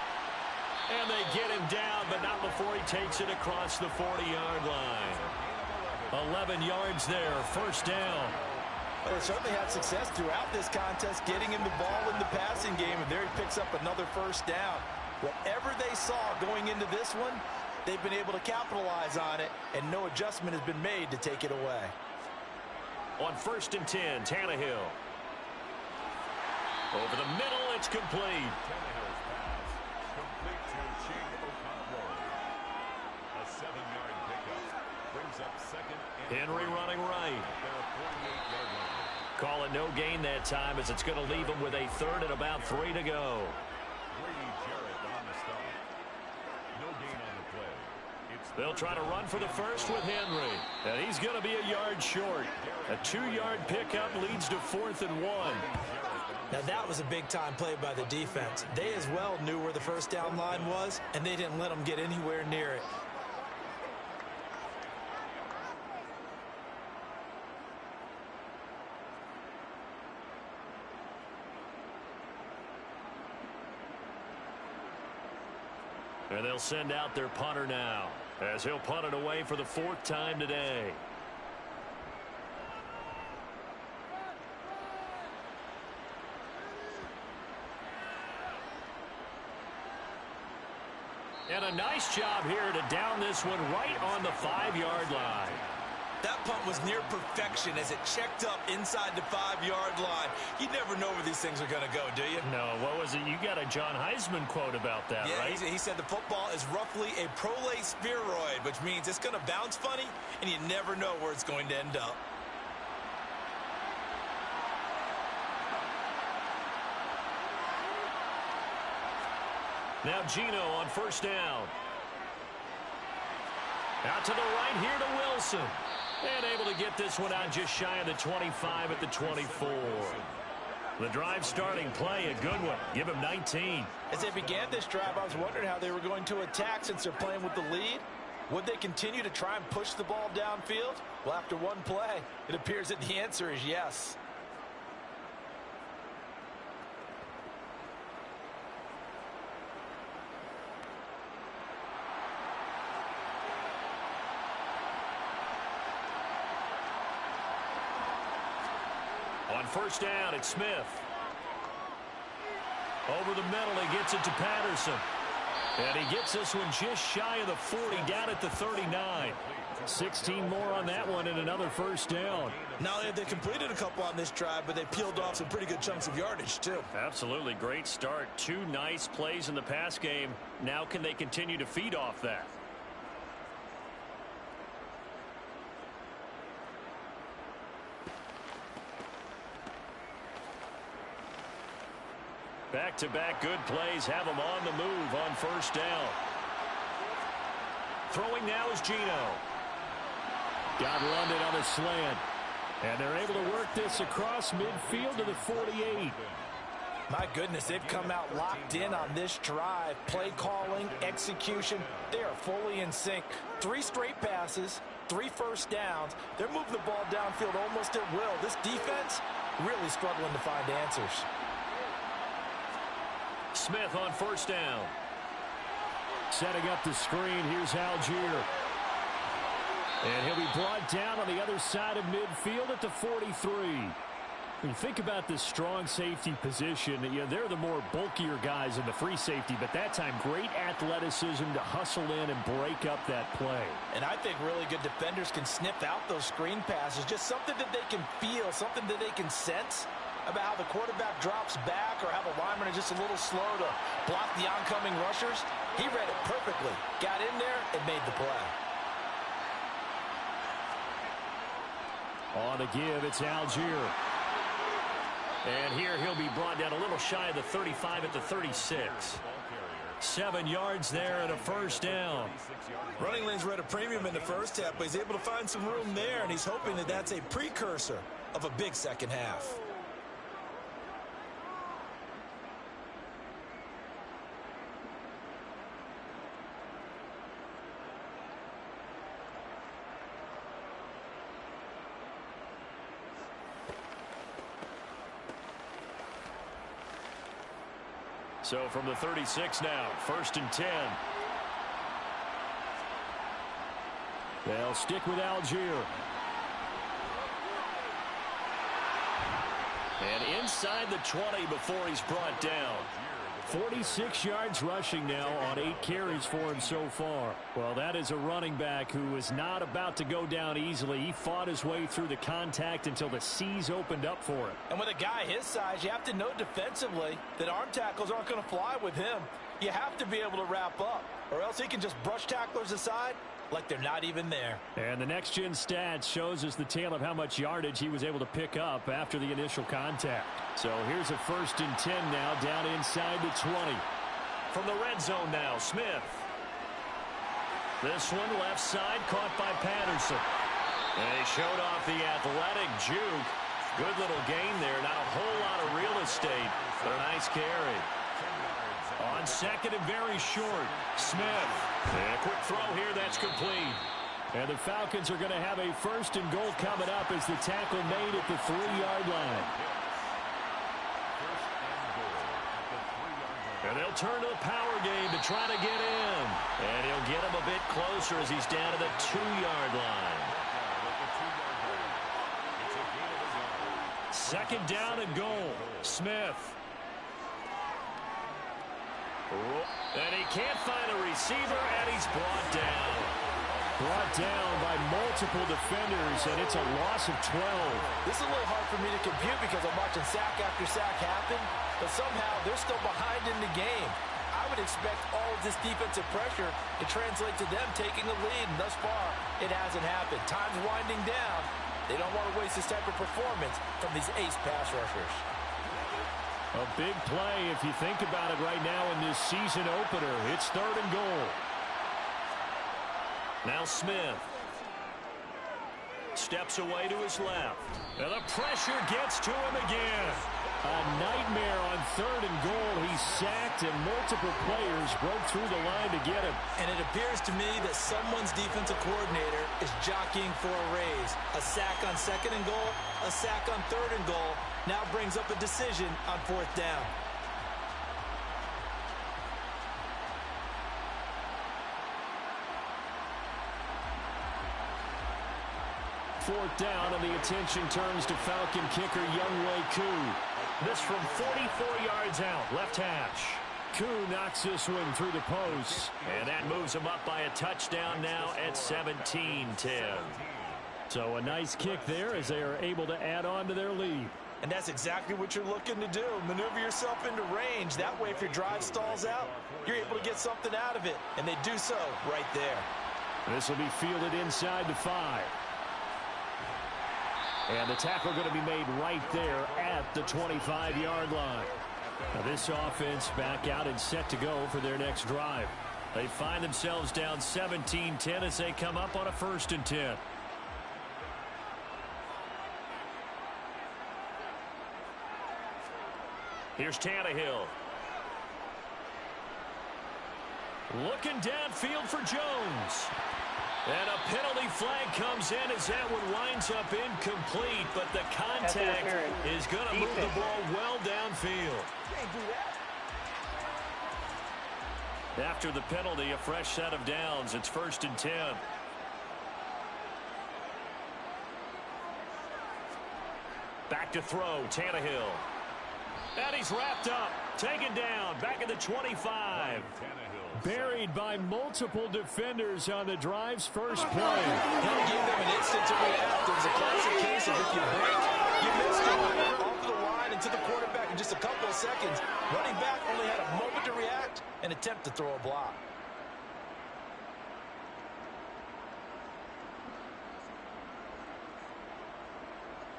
And they get him down, but not before he takes it across the 40-yard line. 11 yards there, first down. Well, they certainly had success throughout this contest, getting him the ball in the passing game, and there he picks up another first down. Whatever they saw going into this one, they've been able to capitalize on it, and no adjustment has been made to take it away. On 1st and 10, Tannehill. Over the middle, it's complete. Tannehill's pass complete to Chig Okonkwo. A 7-yard pickup brings up 2nd and Henry running right. at their 48-yard line. Call it no gain that time as it's going to leave him with a 3rd and about 3 to go. Grady Jarrett on the stop. No gain on the play. It's They'll try to run for the first with Henry. And he's going to be a yard short. A 2-yard pickup leads to 4th and 1. Now that was a big-time play by the defense. They as well knew where the first down line was, and they didn't let them get anywhere near it. And they'll send out their punter now, as he'll punt it away for the 4th time today. And a nice job here to down this one right on the 5-yard line. That punt was near perfection as it checked up inside the 5-yard line. You never know where these things are going to go, do you? No, what was it? You got a John Heisman quote about that, yeah, right? He said the football is roughly a prolate spheroid, which means it's going to bounce funny, and you never know where it's going to end up. Now Geno on 1st down. Out to the right here to Wilson. And able to get this one out just shy of the 25 at the 24. The drive starting play, a good one. Give him 19. As they began this drive, I was wondering how they were going to attack since they're playing with the lead. Would they continue to try and push the ball downfield? Well, after one play, it appears that the answer is yes. On 1st down, it's Smith. Over the middle, he gets it to Patterson. And he gets this one just shy of the 40, down at the 39. 16 more on that one and another 1st down. Not only have they completed a couple on this drive, but they peeled off some pretty good chunks of yardage, too. Absolutely. Great start. 2 nice plays in the pass game. Now can they continue to feed off that? Back-to-back good plays have them on the move on 1st down. Throwing now is Geno. Got London on a slant. And they're able to work this across midfield to the 48. My goodness, they've come out locked in on this drive. Play calling, execution, they are fully in sync. 3 straight passes, 3 1st downs. They're moving the ball downfield almost at will. This defense really struggling to find answers. Smith on 1st down. Setting up the screen. Here's Algier. And he'll be brought down on the other side of midfield at the 43. When you think about this strong safety position, they're the more bulkier guys in the free safety, but that time great athleticism to hustle in and break up that play. And I think really good defenders can sniff out those screen passes, just something that they can feel, something that they can sense about how the quarterback drops back or how the linemen are just a little slow to block the oncoming rushers. He read it perfectly, got in there, and made the play. On the give, it's Algier. And here he'll be brought down a little shy of the 35 at the 36. 7 yards there and a 1st down. Running lanes were at a premium in the first half, but he's able to find some room there, and he's hoping that that's a precursor of a big second half. So from the 36 now, 1st and 10. They'll stick with Algier. And inside the 20 before he's brought down. 46 yards rushing now on 8 carries for him so far. Well, that is a running back who is not about to go down easily. He fought his way through the contact until the C's opened up for him. And with a guy his size, you have to know defensively that arm tackles aren't going to fly with him. You have to be able to wrap up, or else he can just brush tacklers aside like they're not even there. And the next-gen stats shows us the tale of how much yardage he was able to pick up after the initial contact. So here's a 1st and 10 now down inside the 20. From the red zone now, Smith. This one left side caught by Patterson. And he showed off the athletic juke. Good little gain there. Not a whole lot of real estate, but a nice carry. On 2nd and very short, Smith. And a quick throw here that's complete. And the Falcons are going to have a 1st and goal coming up as the tackle made at the 3-yard line. And they'll turn to the power game to try to get in. And he'll get him a bit closer as he's down to the 2-yard line. Second down and goal. Smith. And he can't find a receiver, and he's brought down. Brought down by multiple defenders, and it's a loss of 12. This is a little hard for me to compute because I'm watching sack after sack happen, but somehow they're still behind in the game. I would expect all of this defensive pressure to translate to them taking a lead, and thus far, it hasn't happened. Time's winding down. They don't want to waste this type of performance from these ace pass rushers. A big play if you think about it right now in this season opener. It's 3rd and goal. Now Smith steps away to his left. And the pressure gets to him again. A nightmare on 3rd and goal. He's sacked and multiple players broke through the line to get him. And it appears to me that someone's defensive coordinator is jockeying for a raise. A sack on 2nd and goal, a sack on 3rd and goal now brings up a decision on 4th down. Fourth down, and the attention turns to Falcon kicker Younghoe Koo. This from 44 yards out, left hash. Koo knocks this one through the post, and that moves him up by a touchdown now at 17-10. So a nice kick there as they are able to add on to their lead. And that's exactly what you're looking to do. Maneuver yourself into range. That way, if your drive stalls out, you're able to get something out of it. And they do so right there. This will be fielded inside the 5. And the tackle going to be made right there at the 25-yard line. Now this offense back out and set to go for their next drive. They find themselves down 17-10 as they come up on a 1st and 10. Here's Tannehill. Looking downfield for Jones. And a penalty flag comes in as that one winds up incomplete, but the contact is going to move the ball well downfield. After the penalty, a fresh set of downs. It's 1st and 10. Back to throw, Tannehill. And he's wrapped up, taken down, back at the 25. Buried by multiple defenders on the drive's first play. That'll give them an instant to react. It was a classic case of if you blink, you missed it. Off the line and to the quarterback in just a couple of seconds. Running back only had a moment to react and attempt to throw a block.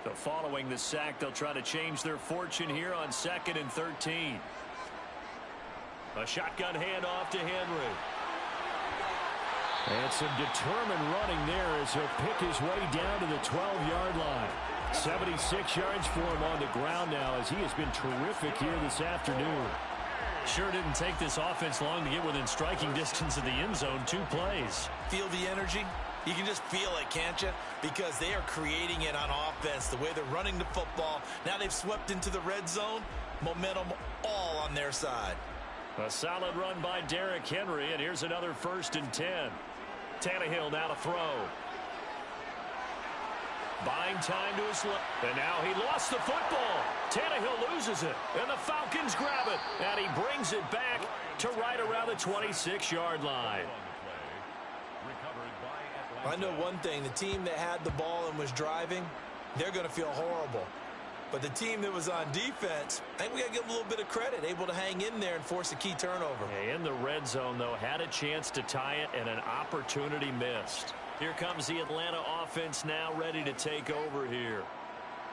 So following the sack, they'll try to change their fortune here on 2nd and 13. A shotgun handoff to Henry. And some determined running there as he'll pick his way down to the 12-yard line. 76 yards for him on the ground now as he has been terrific here this afternoon. Sure didn't take this offense long to get within striking distance of the end zone. 2 plays. Feel the energy? You can just feel it, can't you? Because they are creating it on offense, the way they're running the football. Now they've swept into the red zone. Momentum all on their side. A solid run by Derrick Henry, and here's another 1st and 10. Tannehill now to throw. Buying time to his left. And now he lost the football. Tannehill loses it, and the Falcons grab it. And he brings it back to right around the 26-yard line. I know one thing. The team that had the ball and was driving, they're going to feel horrible. But the team that was on defense, I think we got to give them a little bit of credit, able to hang in there and force a key turnover. In the red zone, though, had a chance to tie it and an opportunity missed. Here comes the Atlanta offense now ready to take over here.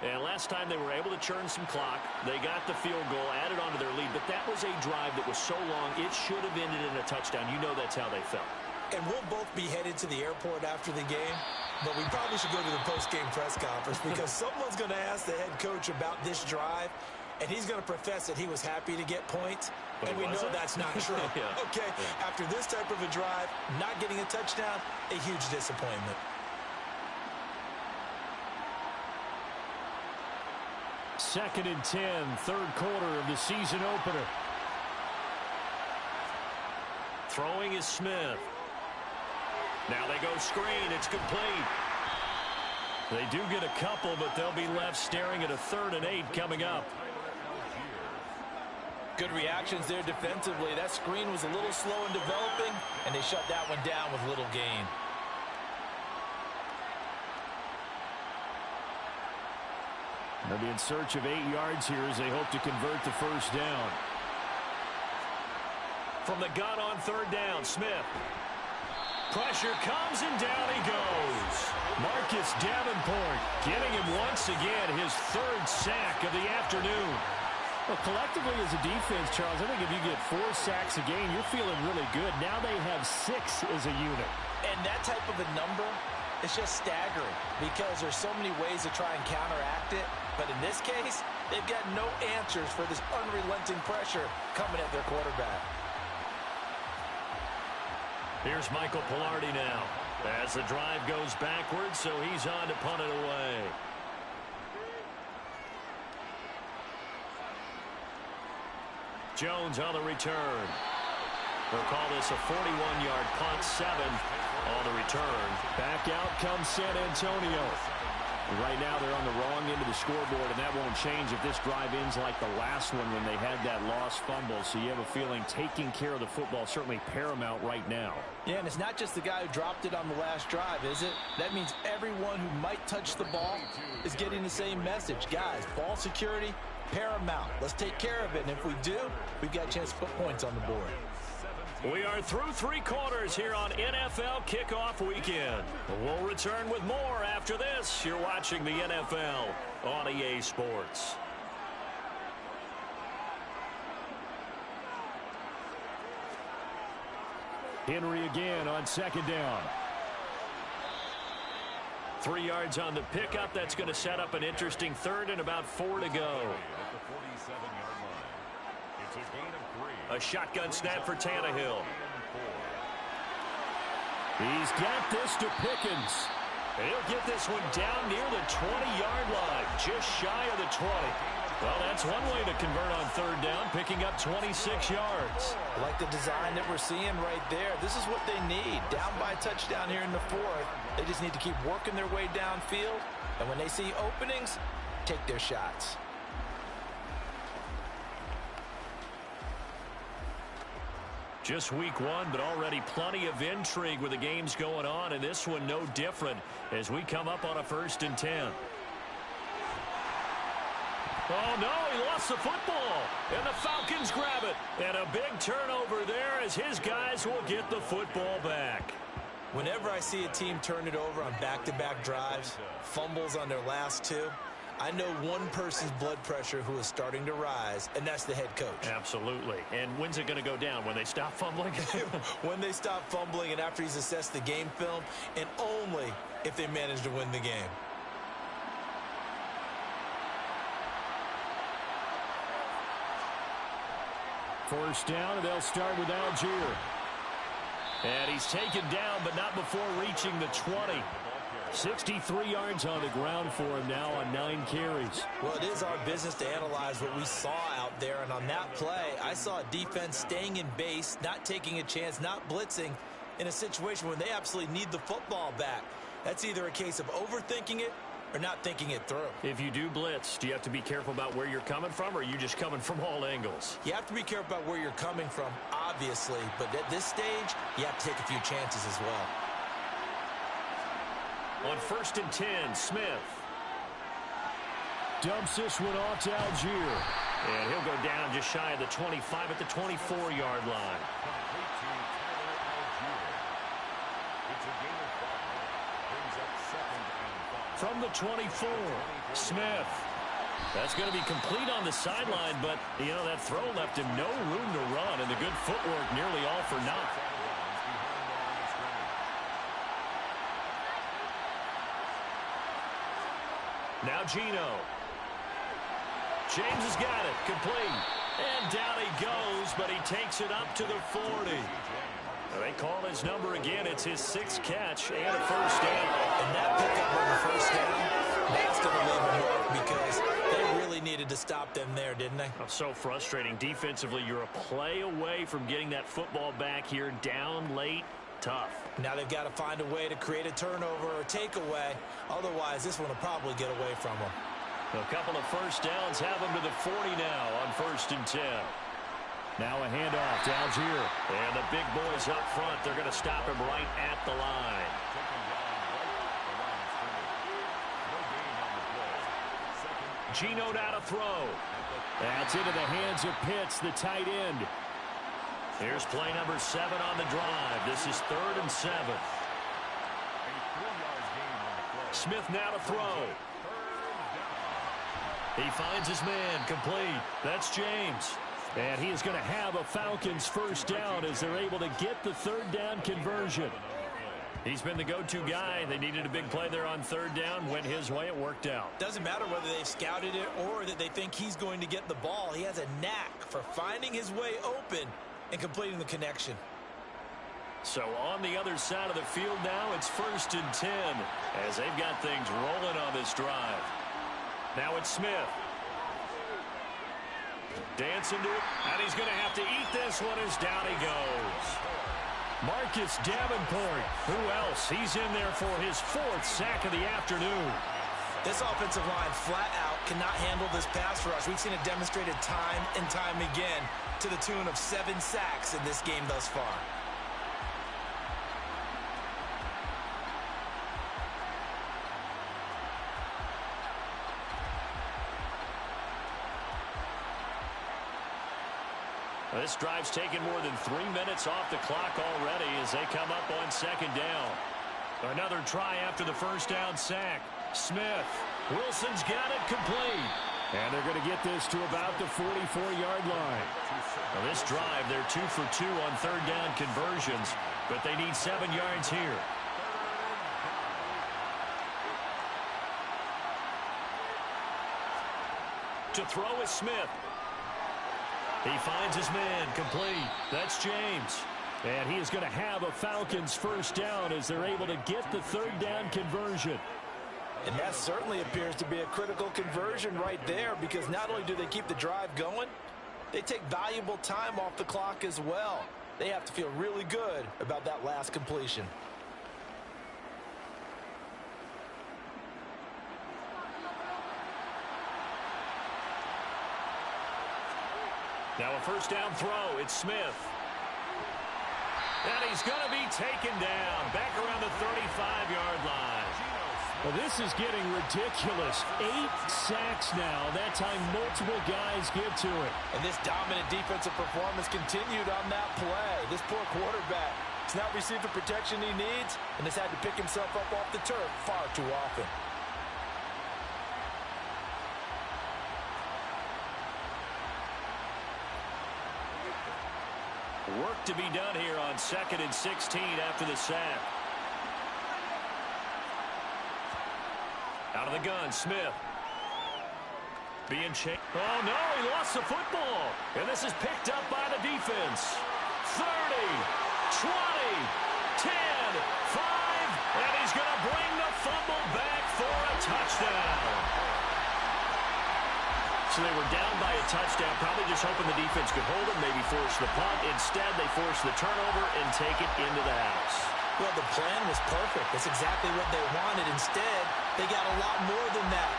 And last time they were able to churn some clock. They got the field goal, added on to their lead, but that was a drive that was so long, it should have ended in a touchdown. You know that's how they felt. And we'll both be headed to the airport after the game, but we probably should go to the post-game press conference because someone's going to ask the head coach about this drive, and he's going to profess that he was happy to get points, and we know that's not true. Okay, after this type of a drive, not getting a touchdown, a huge disappointment. Second and 10, 3rd quarter of the season opener. Throwing is Smith. Now they go screen. It's complete. They do get a couple, but they'll be left staring at a 3rd and 8 coming up. Good reactions there defensively. That screen was a little slow in developing, and they shut that one down with little gain. They'll be in search of 8 yards here as they hope to convert the first down. From the gun on 3rd down, Smith. Pressure comes, and down he goes. Marcus Davenport getting him once again, his 3rd sack of the afternoon. Well, collectively as a defense, Charles, I think if you get 4 sacks a game, you're feeling really good. Now they have 6 as a unit. And that type of a number is just staggering because there's so many ways to try and counteract it. But in this case, they've got no answers for this unrelenting pressure coming at their quarterback. Here's Michael Palardy now as the drive goes backwards, so he's on to punt it away. Jones on the return. They'll call this a 41-yard punt, 7 on the return. Back out comes San Antonio. Right now they're on the wrong end of the scoreboard, and that won't change if this drive ends like the last one when they had that lost fumble. So you have a feeling taking care of the football certainly paramount right now. Yeah, and it's not just the guy who dropped it on the last drive, is it? That means everyone who might touch the ball is getting the same message. Guys, ball security, paramount. Let's take care of it, and if we do, we've got a chance to put points on the board. We are through 3 quarters here on NFL Kickoff Weekend. We'll return with more after this. You're watching the NFL on EA Sports. Henry again on 2nd down. 3 yards on the pickup. That's going to set up an interesting 3rd and about 4 to go. A shotgun snap for Tannehill. He's got this to Pickens. He'll get this one down near the 20-yard line, just shy of the 20. Well, that's one way to convert on 3rd down, picking up 26 yards. I like the design that we're seeing right there. This is what they need. Down by a touchdown here in the 4th. They just need to keep working their way downfield. And when they see openings, take their shots. Just week 1, but already plenty of intrigue with the games going on, and this one no different as we come up on a 1st and 10. Oh, no, he lost the football, and the Falcons grab it. And a big turnover there as his guys will get the football back. Whenever I see a team turn it over on back-to-back drives, fumbles on their last 2, I know one person's blood pressure who is starting to rise, and that's the head coach. Absolutely. And when's it going to go down? When they stop fumbling? When they stop fumbling and after he's assessed the game film, and only if they manage to win the game. First down, and they'll start with Algier. And he's taken down, but not before reaching the 20. 63 yards on the ground for him now on 9 carries. Well, it is our business to analyze what we saw out there, and on that play, I saw a defense staying in base, not taking a chance, not blitzing, in a situation when they absolutely need the football back. That's either a case of overthinking it or not thinking it through. If you do blitz, do you have to be careful about where you're coming from, or are you just coming from all angles? You have to be careful about where you're coming from, obviously, but at this stage, you have to take a few chances as well. On 1st and 10, Smith dumps this one off to Algier. And he'll go down just shy of the 25 at the 24-yard line. From the 24, Smith. That's going to be complete on the sideline, but, you know, that throw left him no room to run, and the good footwork nearly all for naught. Now Geno. James has got it. Complete. And down he goes, but he takes it up to the 40. They call his number again. It's his 6th catch and a first down. And that pickup on the first down, that's going to leave a mark because they really needed to stop them them there, didn't they? Oh, so frustrating. Defensively, you're a play away from getting that football back here. Down late, tough. Now they've got to find a way to create a turnover or takeaway. Otherwise, this one will probably get away from them. A couple of first downs have them to the 40 now on 1st and 10. Now a handoff to Algier. And the big boys up front, they're going to stop him right at the line. Geno now to throw. That's into the hands of Pitts, the tight end. Here's play number 7 on the drive. This is 3rd and 7. Smith now to throw. He finds his man, complete. That's James. And he is going to have a Falcons first down as they're able to get the 3rd down conversion. He's been the go-to guy. They needed a big play there on 3rd down. Went his way. It worked out. Doesn't matter whether they've scouted it or that they think he's going to get the ball. He has a knack for finding his way open and completing the connection. So on the other side of the field now, it's 1st and 10 as they've got things rolling on this drive. Now it's Smith. Dancing to it, and he's going to have to eat this one as down he goes. Marcus Davenport. Who else? He's in there for his 4th sack of the afternoon. This offensive line flat out cannot handle this pass rush. We've seen it demonstrated time and time again to the tune of 7 sacks in this game thus far. This drive's taken more than 3 minutes off the clock already as they come up on 2nd down. Another try after the first down sack. Smith. Wilson's got it complete. And they're going to get this to about the 44-yard line. Now this drive, they're 2 for 2 on 3rd down conversions, but they need 7 yards here. To throw is Smith. He finds his man, complete. That's James. And he is going to have a Falcons first down as they're able to get the 3rd down conversion. And that certainly appears to be a critical conversion right there, because not only do they keep the drive going, they take valuable time off the clock as well. They have to feel really good about that last completion. Now a first down throw. It's Smith. And he's going to be taken down back around the 35-yard line. Well, this is getting ridiculous. 8 sacks now. That time multiple guys get to it. And this dominant defensive performance continued on that play. This poor quarterback has not received the protection he needs and has had to pick himself up off the turf far too often. Work to be done here on 2nd and 16 after the sack. Out of the gun, Smith. Being chased. Oh, no, he lost the football. And this is picked up by the defense. 30, 20, 10, 5, and he's going to bring the fumble back for a touchdown. So they were down by a touchdown, probably just hoping the defense could hold them, maybe force the punt. Instead, they force the turnover and take it into the house. Well, the plan was perfect. That's exactly what they wanted. Instead, they got a lot more than that.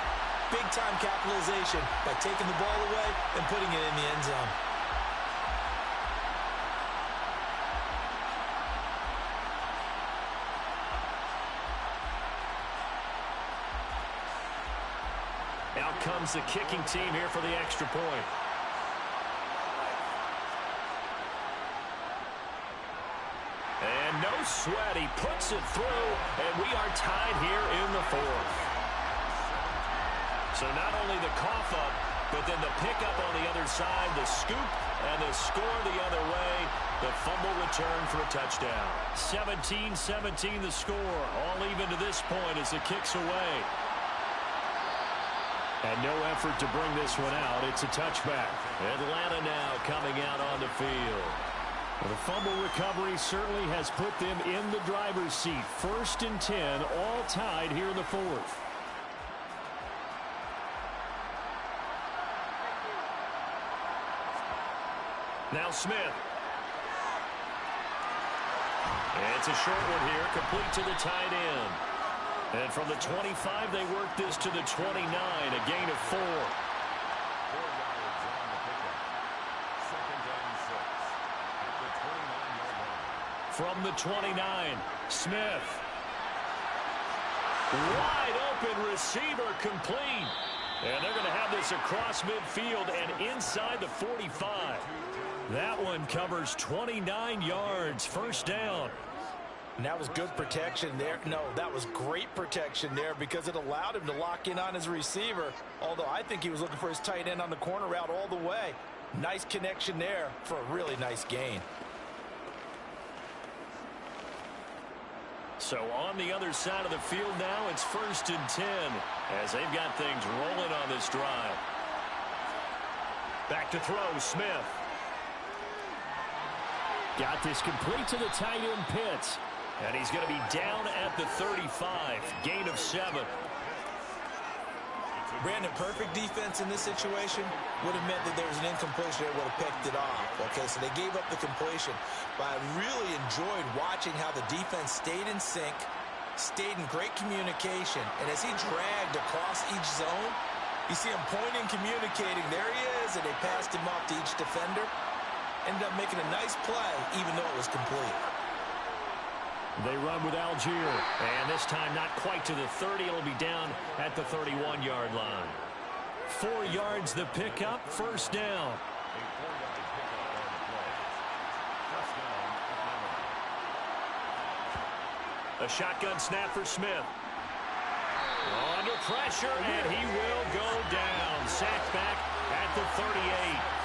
Big-time capitalization by taking the ball away and putting it in the end zone. Out comes the kicking team here for the extra point. And no sweat, he puts it through, and we are tied here in the 4th. So not only the cough up, but then the pickup on the other side, the scoop, and the score the other way, the fumble return for a touchdown. 17-17 the score, all even to this point as the kick's away. And no effort to bring this one out. It's a touchback. Atlanta now coming out on the field. Well, the fumble recovery certainly has put them in the driver's seat. 1st and 10, all tied here in the 4th. Now Smith. It's a short one here, complete to the tight end. And from the 25, they work this to the 29, a gain of 4. 4 yards on the pickup. Second down 6 at the 29-yard line. From the 29, Smith. Wide open receiver, complete. And they're going to have this across midfield and inside the 45. That one covers 29 yards, first down. And that was good protection there. No, that was great protection there because it allowed him to lock in on his receiver. Although I think he was looking for his tight end on the corner route all the way. Nice connection there for a really nice gain. So on the other side of the field now, it's 1st and 10 as they've got things rolling on this drive. Back to throw, Smith. Got this complete to the tight end, Pitts. And he's going to be down at the 35, gain of 7. Brandon, perfect defense in this situation would have meant that there was an incompletion that would have picked it off. Okay, so they gave up the completion. But I really enjoyed watching how the defense stayed in sync, stayed in great communication. And as he dragged across each zone, you see him pointing, communicating. There he is, and they passed him off to each defender. Ended up making a nice play, even though it was complete. They run with Algier. And this time not quite to the 30. It'll be down at the 31-yard line. 4 yards the pickup, first down. A 4-yard pickup on the play. First down at 11. A shotgun snap for Smith. Under pressure, and he will go down. Sacked back at the 38.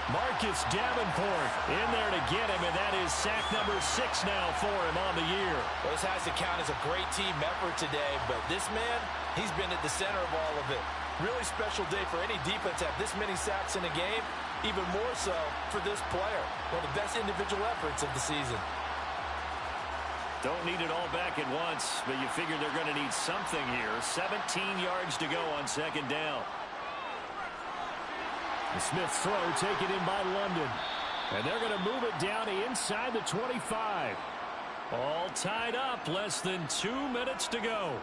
Marcus Davenport in there to get him, and that is sack number 6 now for him on the year. Well, this has to count as a great team effort today, but this man, he's been at the center of all of it. Really special day for any defense to have this many sacks in a game, even more so for this player. One of the best individual efforts of the season. Don't need it all back at once, but you figure they're going to need something here. 17 yards to go on second down. The Smith throw taken in by London. And they're going to move it down inside the 25. All tied up, less than 2 minutes to go.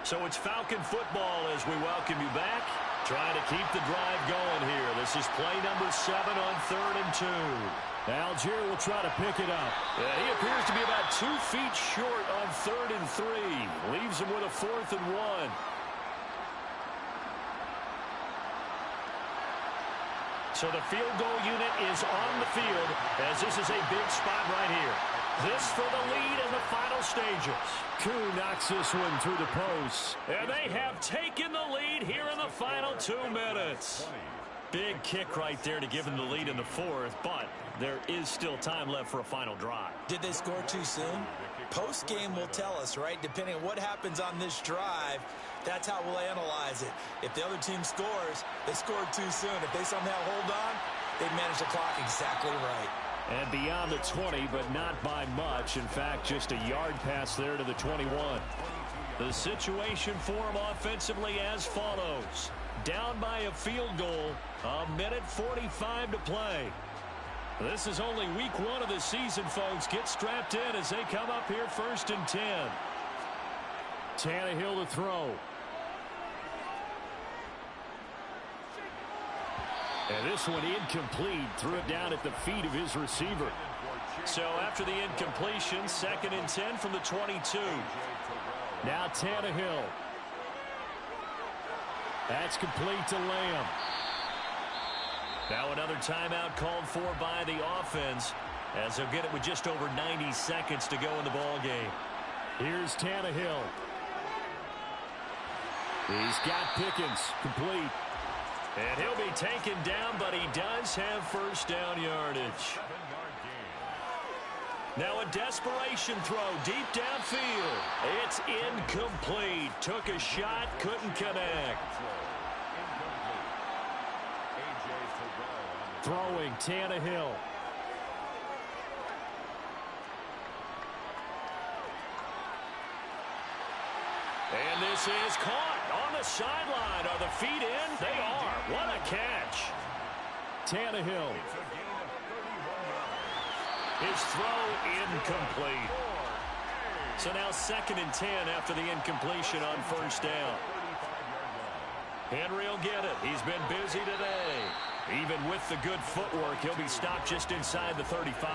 So it's Falcon football as we welcome you back. Trying to keep the drive going here. This is play number 7 on 3rd and 2. Algier will try to pick it up. Yeah, he appears to be about 2 feet short on 3rd and 3. Leaves him with a 4th and 1. So the field goal unit is on the field as this is a big spot right here. This for the lead in the final stages. Koo knocks this one through the post. And they have taken the lead here in the final 2 minutes. Big kick right there to give them the lead in the 4th, but there is still time left for a final drive. Did they score too soon? Post-game will tell us, right? Depending on what happens on this drive, that's how we'll analyze it. If the other team scores, they scored too soon. If they somehow hold on, they manage the clock exactly right. And beyond the 20, but not by much. In fact, just a yard pass there to the 21. The situation for them offensively as follows. Down by a field goal, 1:45 to play. This is only week 1 of the season, folks. Get strapped in as they come up here 1st and 10. Tannehill to throw. And this one incomplete. Threw it down at the feet of his receiver. So after the incompletion, 2nd and 10 from the 22. Now Tannehill. That's complete to Lamb. Now another timeout called for by the offense as they'll get it with just over 90 seconds to go in the ball game. Here's Tannehill. He's got Pickens complete. And he'll be taken down, but he does have first down yardage. Now a desperation throw deep downfield. It's incomplete. Took a shot, couldn't connect. Throwing Tannehill. And this is caught on the sideline. Are the feet in? They are. What a catch. Tannehill. His throw incomplete. So now 2nd and 10 after the incompletion on first down. Henry will get it. He's been busy today. Even with the good footwork, he'll be stopped just inside the 35.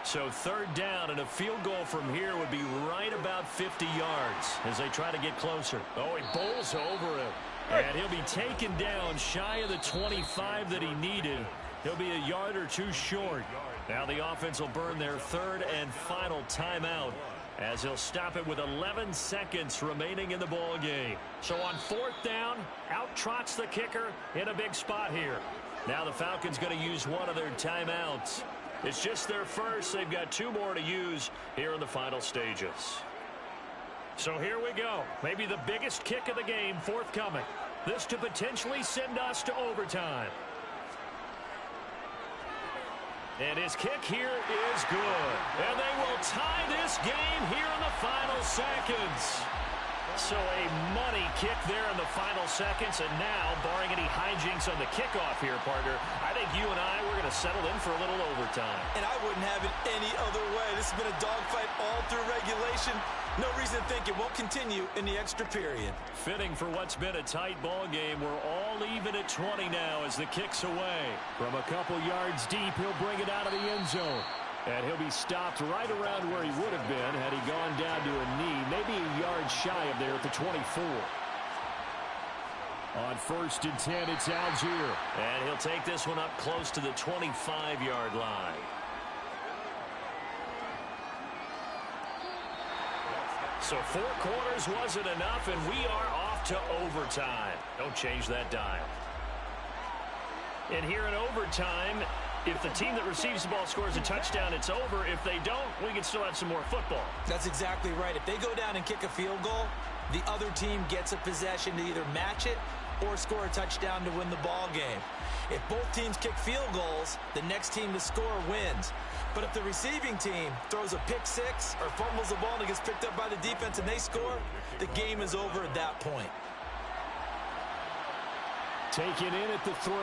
So 3rd down, and a field goal from here would be right about 50 yards as they try to get closer. Oh, he bowls over him. And he'll be taken down shy of the 25 that he needed. He'll be a yard or two short. Now the offense will burn their 3rd and final timeout as he'll stop it with 11 seconds remaining in the ball game. So on 4th down, out trots the kicker in a big spot here. Now the Falcons going to use one of their timeouts. It's just their first. They've got 2 more to use here in the final stages. So here we go. Maybe the biggest kick of the game forthcoming. This to potentially send us to overtime. And his kick here is good. And they will tie this game here in the final seconds. So a money kick there in the final seconds. And now, barring any hijinks on the kickoff here, partner, I think you and I, we're going to settle in for a little overtime. And I wouldn't have it any other way. This has been a dogfight all through regulation. No reason to think it won't continue in the extra period. Fitting for what's been a tight ball game. We're all even at 20 now as the kick's away. From a couple yards deep, he'll bring it out of the end zone. And he'll be stopped right around where he would have been had he gone down to a knee, maybe a yard shy of there at the 24. On 1st and 10, it's Algier. And he'll take this one up close to the 25-yard line. So 4 quarters wasn't enough, and we are off to overtime. Don't change that dial. And here in overtime, if the team that receives the ball scores a touchdown, it's over. If they don't, we can still have some more football. That's exactly right. If they go down and kick a field goal, the other team gets a possession to either match it or score a touchdown to win the ball game. If both teams kick field goals, the next team to score wins. But if the receiving team throws a pick six or fumbles the ball and it gets picked up by the defense and they score, the game is over at that point. Taken in at the 3.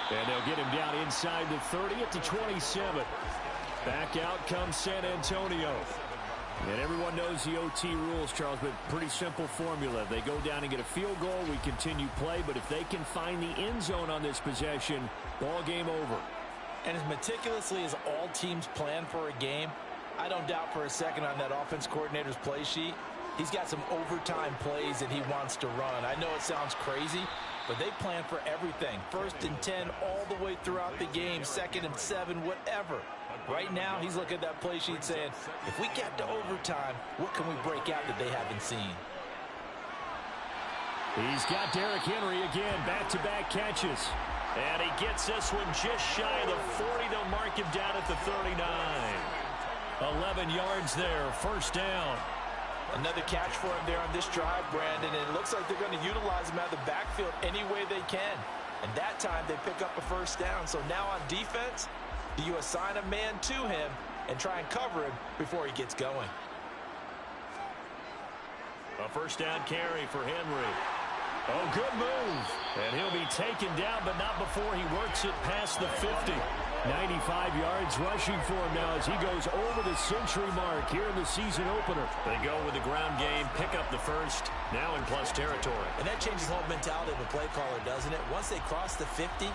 And they'll get him down inside the 30 at the 27. Back out comes San Antonio. And everyone knows the OT rules, Charles, but pretty simple formula. They go down and get a field goal, we continue play, but if they can find the end zone on this possession, ball game over. And as meticulously as all teams plan for a game, I don't doubt for a second on that offense coordinator's play sheet, he's got some overtime plays that he wants to run. I know it sounds crazy, but they plan for everything. 1st and 10 all the way throughout the game, 2nd and 7, whatever. Right now, he's looking at that play sheet saying, if we get to overtime, what can we break out that they haven't seen? He's got Derrick Henry again, back-to-back catches. And he gets this one just shy of the 40 to mark him down at the 39. 11 yards there, 1st down. Another catch for him there on this drive, Brandon, and it looks like they're going to utilize him out of the backfield any way they can. And that time they pick up a 1st down. So now on defense, do you assign a man to him and try and cover him before he gets going? A 1st down carry for Henry. Oh, good move. And he'll be taken down, but not before he works it past the 50. 95 yards rushing for him now as he goes over the century mark here in the season opener. They go with the ground game, pick up the 1st, now in plus territory. And that changes the whole mentality of a play caller, doesn't it? Once they cross the 50,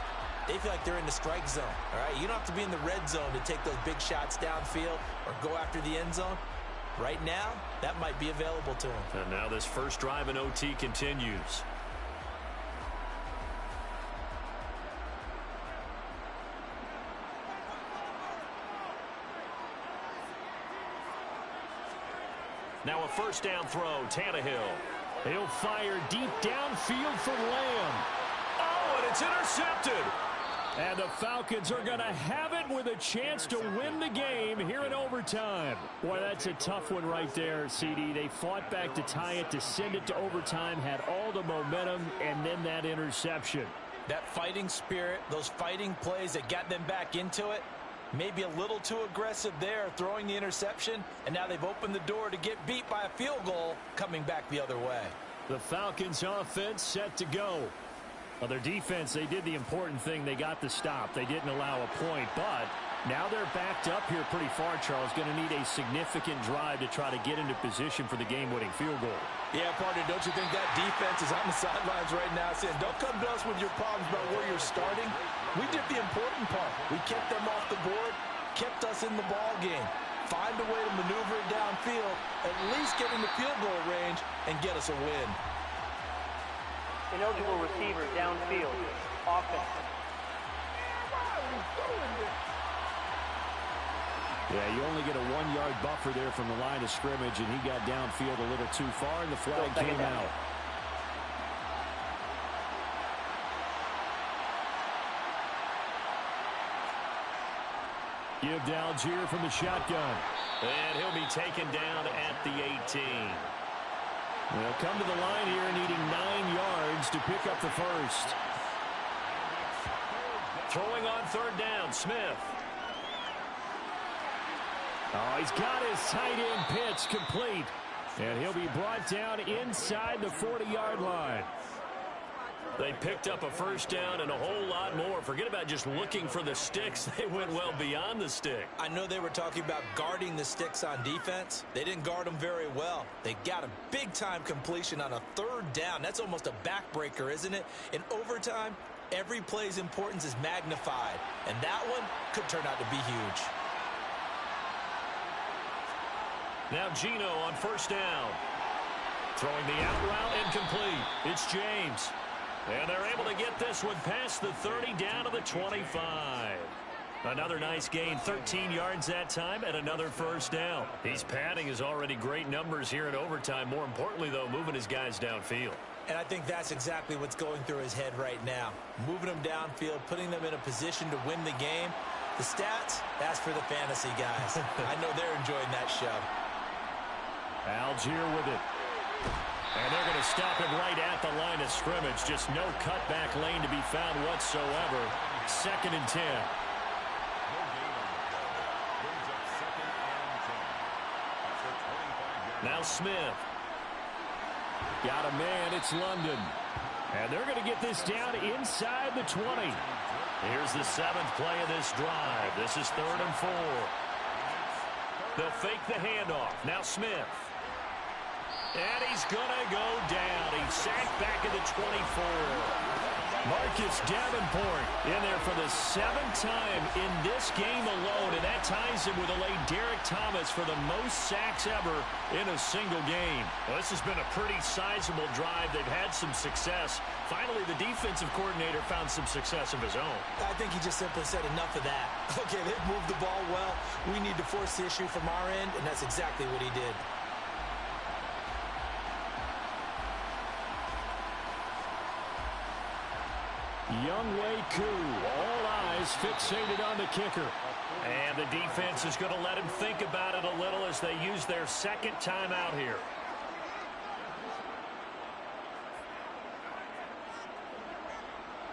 they feel like they're in the strike zone. All right, you don't have to be in the red zone to take those big shots downfield or go after the end zone. Right now, that might be available to him. And now this first drive in OT continues. Now a 1st down throw, Tannehill. He'll fire deep downfield for Lamb. Oh, and it's intercepted. And the Falcons are going to have it with a chance to win the game here in overtime. Boy, that's a tough one right there, CD. They fought back to tie it, to send it to overtime, had all the momentum, and then that interception. That fighting spirit, those fighting plays that got them back into it, maybe a little too aggressive there, throwing the interception, and now they've opened the door to get beat by a field goal coming back the other way. The Falcons offense set to go. Well, their defense, they did the important thing. They got the stop. They didn't allow a point, but Now they're backed up here pretty far, Charles. Going to need a significant drive to try to get into position for the game-winning field goal. Yeah, partner, don't you think that defense is on the sidelines right now saying, don't come to us with your problems about where you're starting. We did the important part. We kept them off the board, kept us in the ball game. Find a way to maneuver it downfield, at least get in the field goal range, and get us a win. Ineligible receiver downfield. Offense. Yeah, you only get a 1-yard buffer there from the line of scrimmage, and he got downfield a little too far, and the flag came out. Give to Algier from the shotgun. And he'll be taken down at the 18. They'll come to the line here needing 9 yards to pick up the first. Throwing on third down, Smith. Oh, he's got his tight end pitch complete. And he'll be brought down inside the 40-yard line. They picked up a first down and a whole lot more. Forget about just looking for the sticks. They went well beyond the stick. I know they were talking about guarding the sticks on defense. They didn't guard them very well. They got a big-time completion on a third down. That's almost a backbreaker, isn't it? In overtime, every play's importance is magnified. And that one could turn out to be huge. Now Geno on first down. Throwing the out route incomplete. It's James. And they're able to get this one past the 30 down to the 25. Another nice gain, 13 yards that time, and another first down. He's padding his already great numbers here in overtime. More importantly, though, moving his guys downfield. And I think that's exactly what's going through his head right now. Moving them downfield, putting them in a position to win the game. The stats, that's for the fantasy guys. I know they're enjoying that show. Algier with it. And they're going to stop him right at the line of scrimmage. Just no cutback lane to be found whatsoever. 2nd and 10. Now Smith. Got a man. It's London. And they're going to get this down inside the 20. Here's the 7th play of this drive. This is 3rd and 4. They'll fake the handoff. Now Smith. And he's going to go down. He's sacked back at the 24. Marcus Davenport in there for the 7th time in this game alone. And that ties him with a late Derek Thomas for the most sacks ever in a single game. Well, this has been a pretty sizable drive. They've had some success. Finally, the defensive coordinator found some success of his own. I think he just simply said enough of that. Okay, they've moved the ball well. We need to force the issue from our end, and that's exactly what he did. Younghoe Koo, all eyes fixated on the kicker. And the defense is going to let him think about it a little as they use their 2nd timeout here.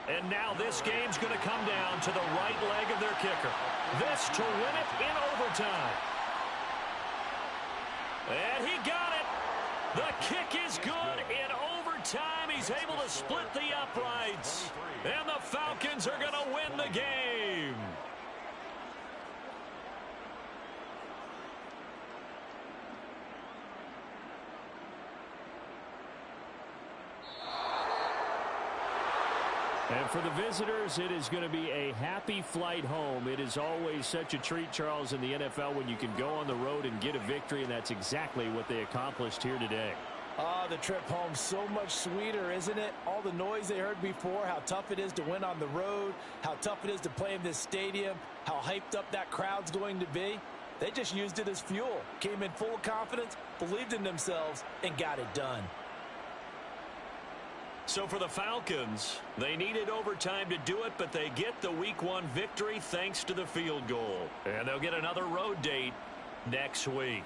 And now this game's going to come down to the right leg of their kicker. This to win it in overtime. And he got it. The kick is good in overtime. He's able to split the uprights. And the Falcons are going to win the game. And for the visitors, it is going to be a happy flight home. It is always such a treat, Charles, in the NFL when you can go on the road and get a victory, and that's exactly what they accomplished here today. The trip home so much sweeter, isn't it? All the noise they heard before, how tough it is to win on the road, how tough it is to play in this stadium, how hyped up that crowd's going to be. They just used it as fuel, came in full of confidence, believed in themselves, and got it done. So for the Falcons, they needed overtime to do it, but they get the Week 1 victory thanks to the field goal. And they'll get another road date next week.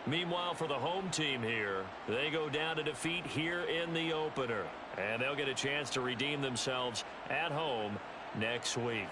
Meanwhile, for the home team here, they go down to defeat here in the opener. And they'll get a chance to redeem themselves at home next week.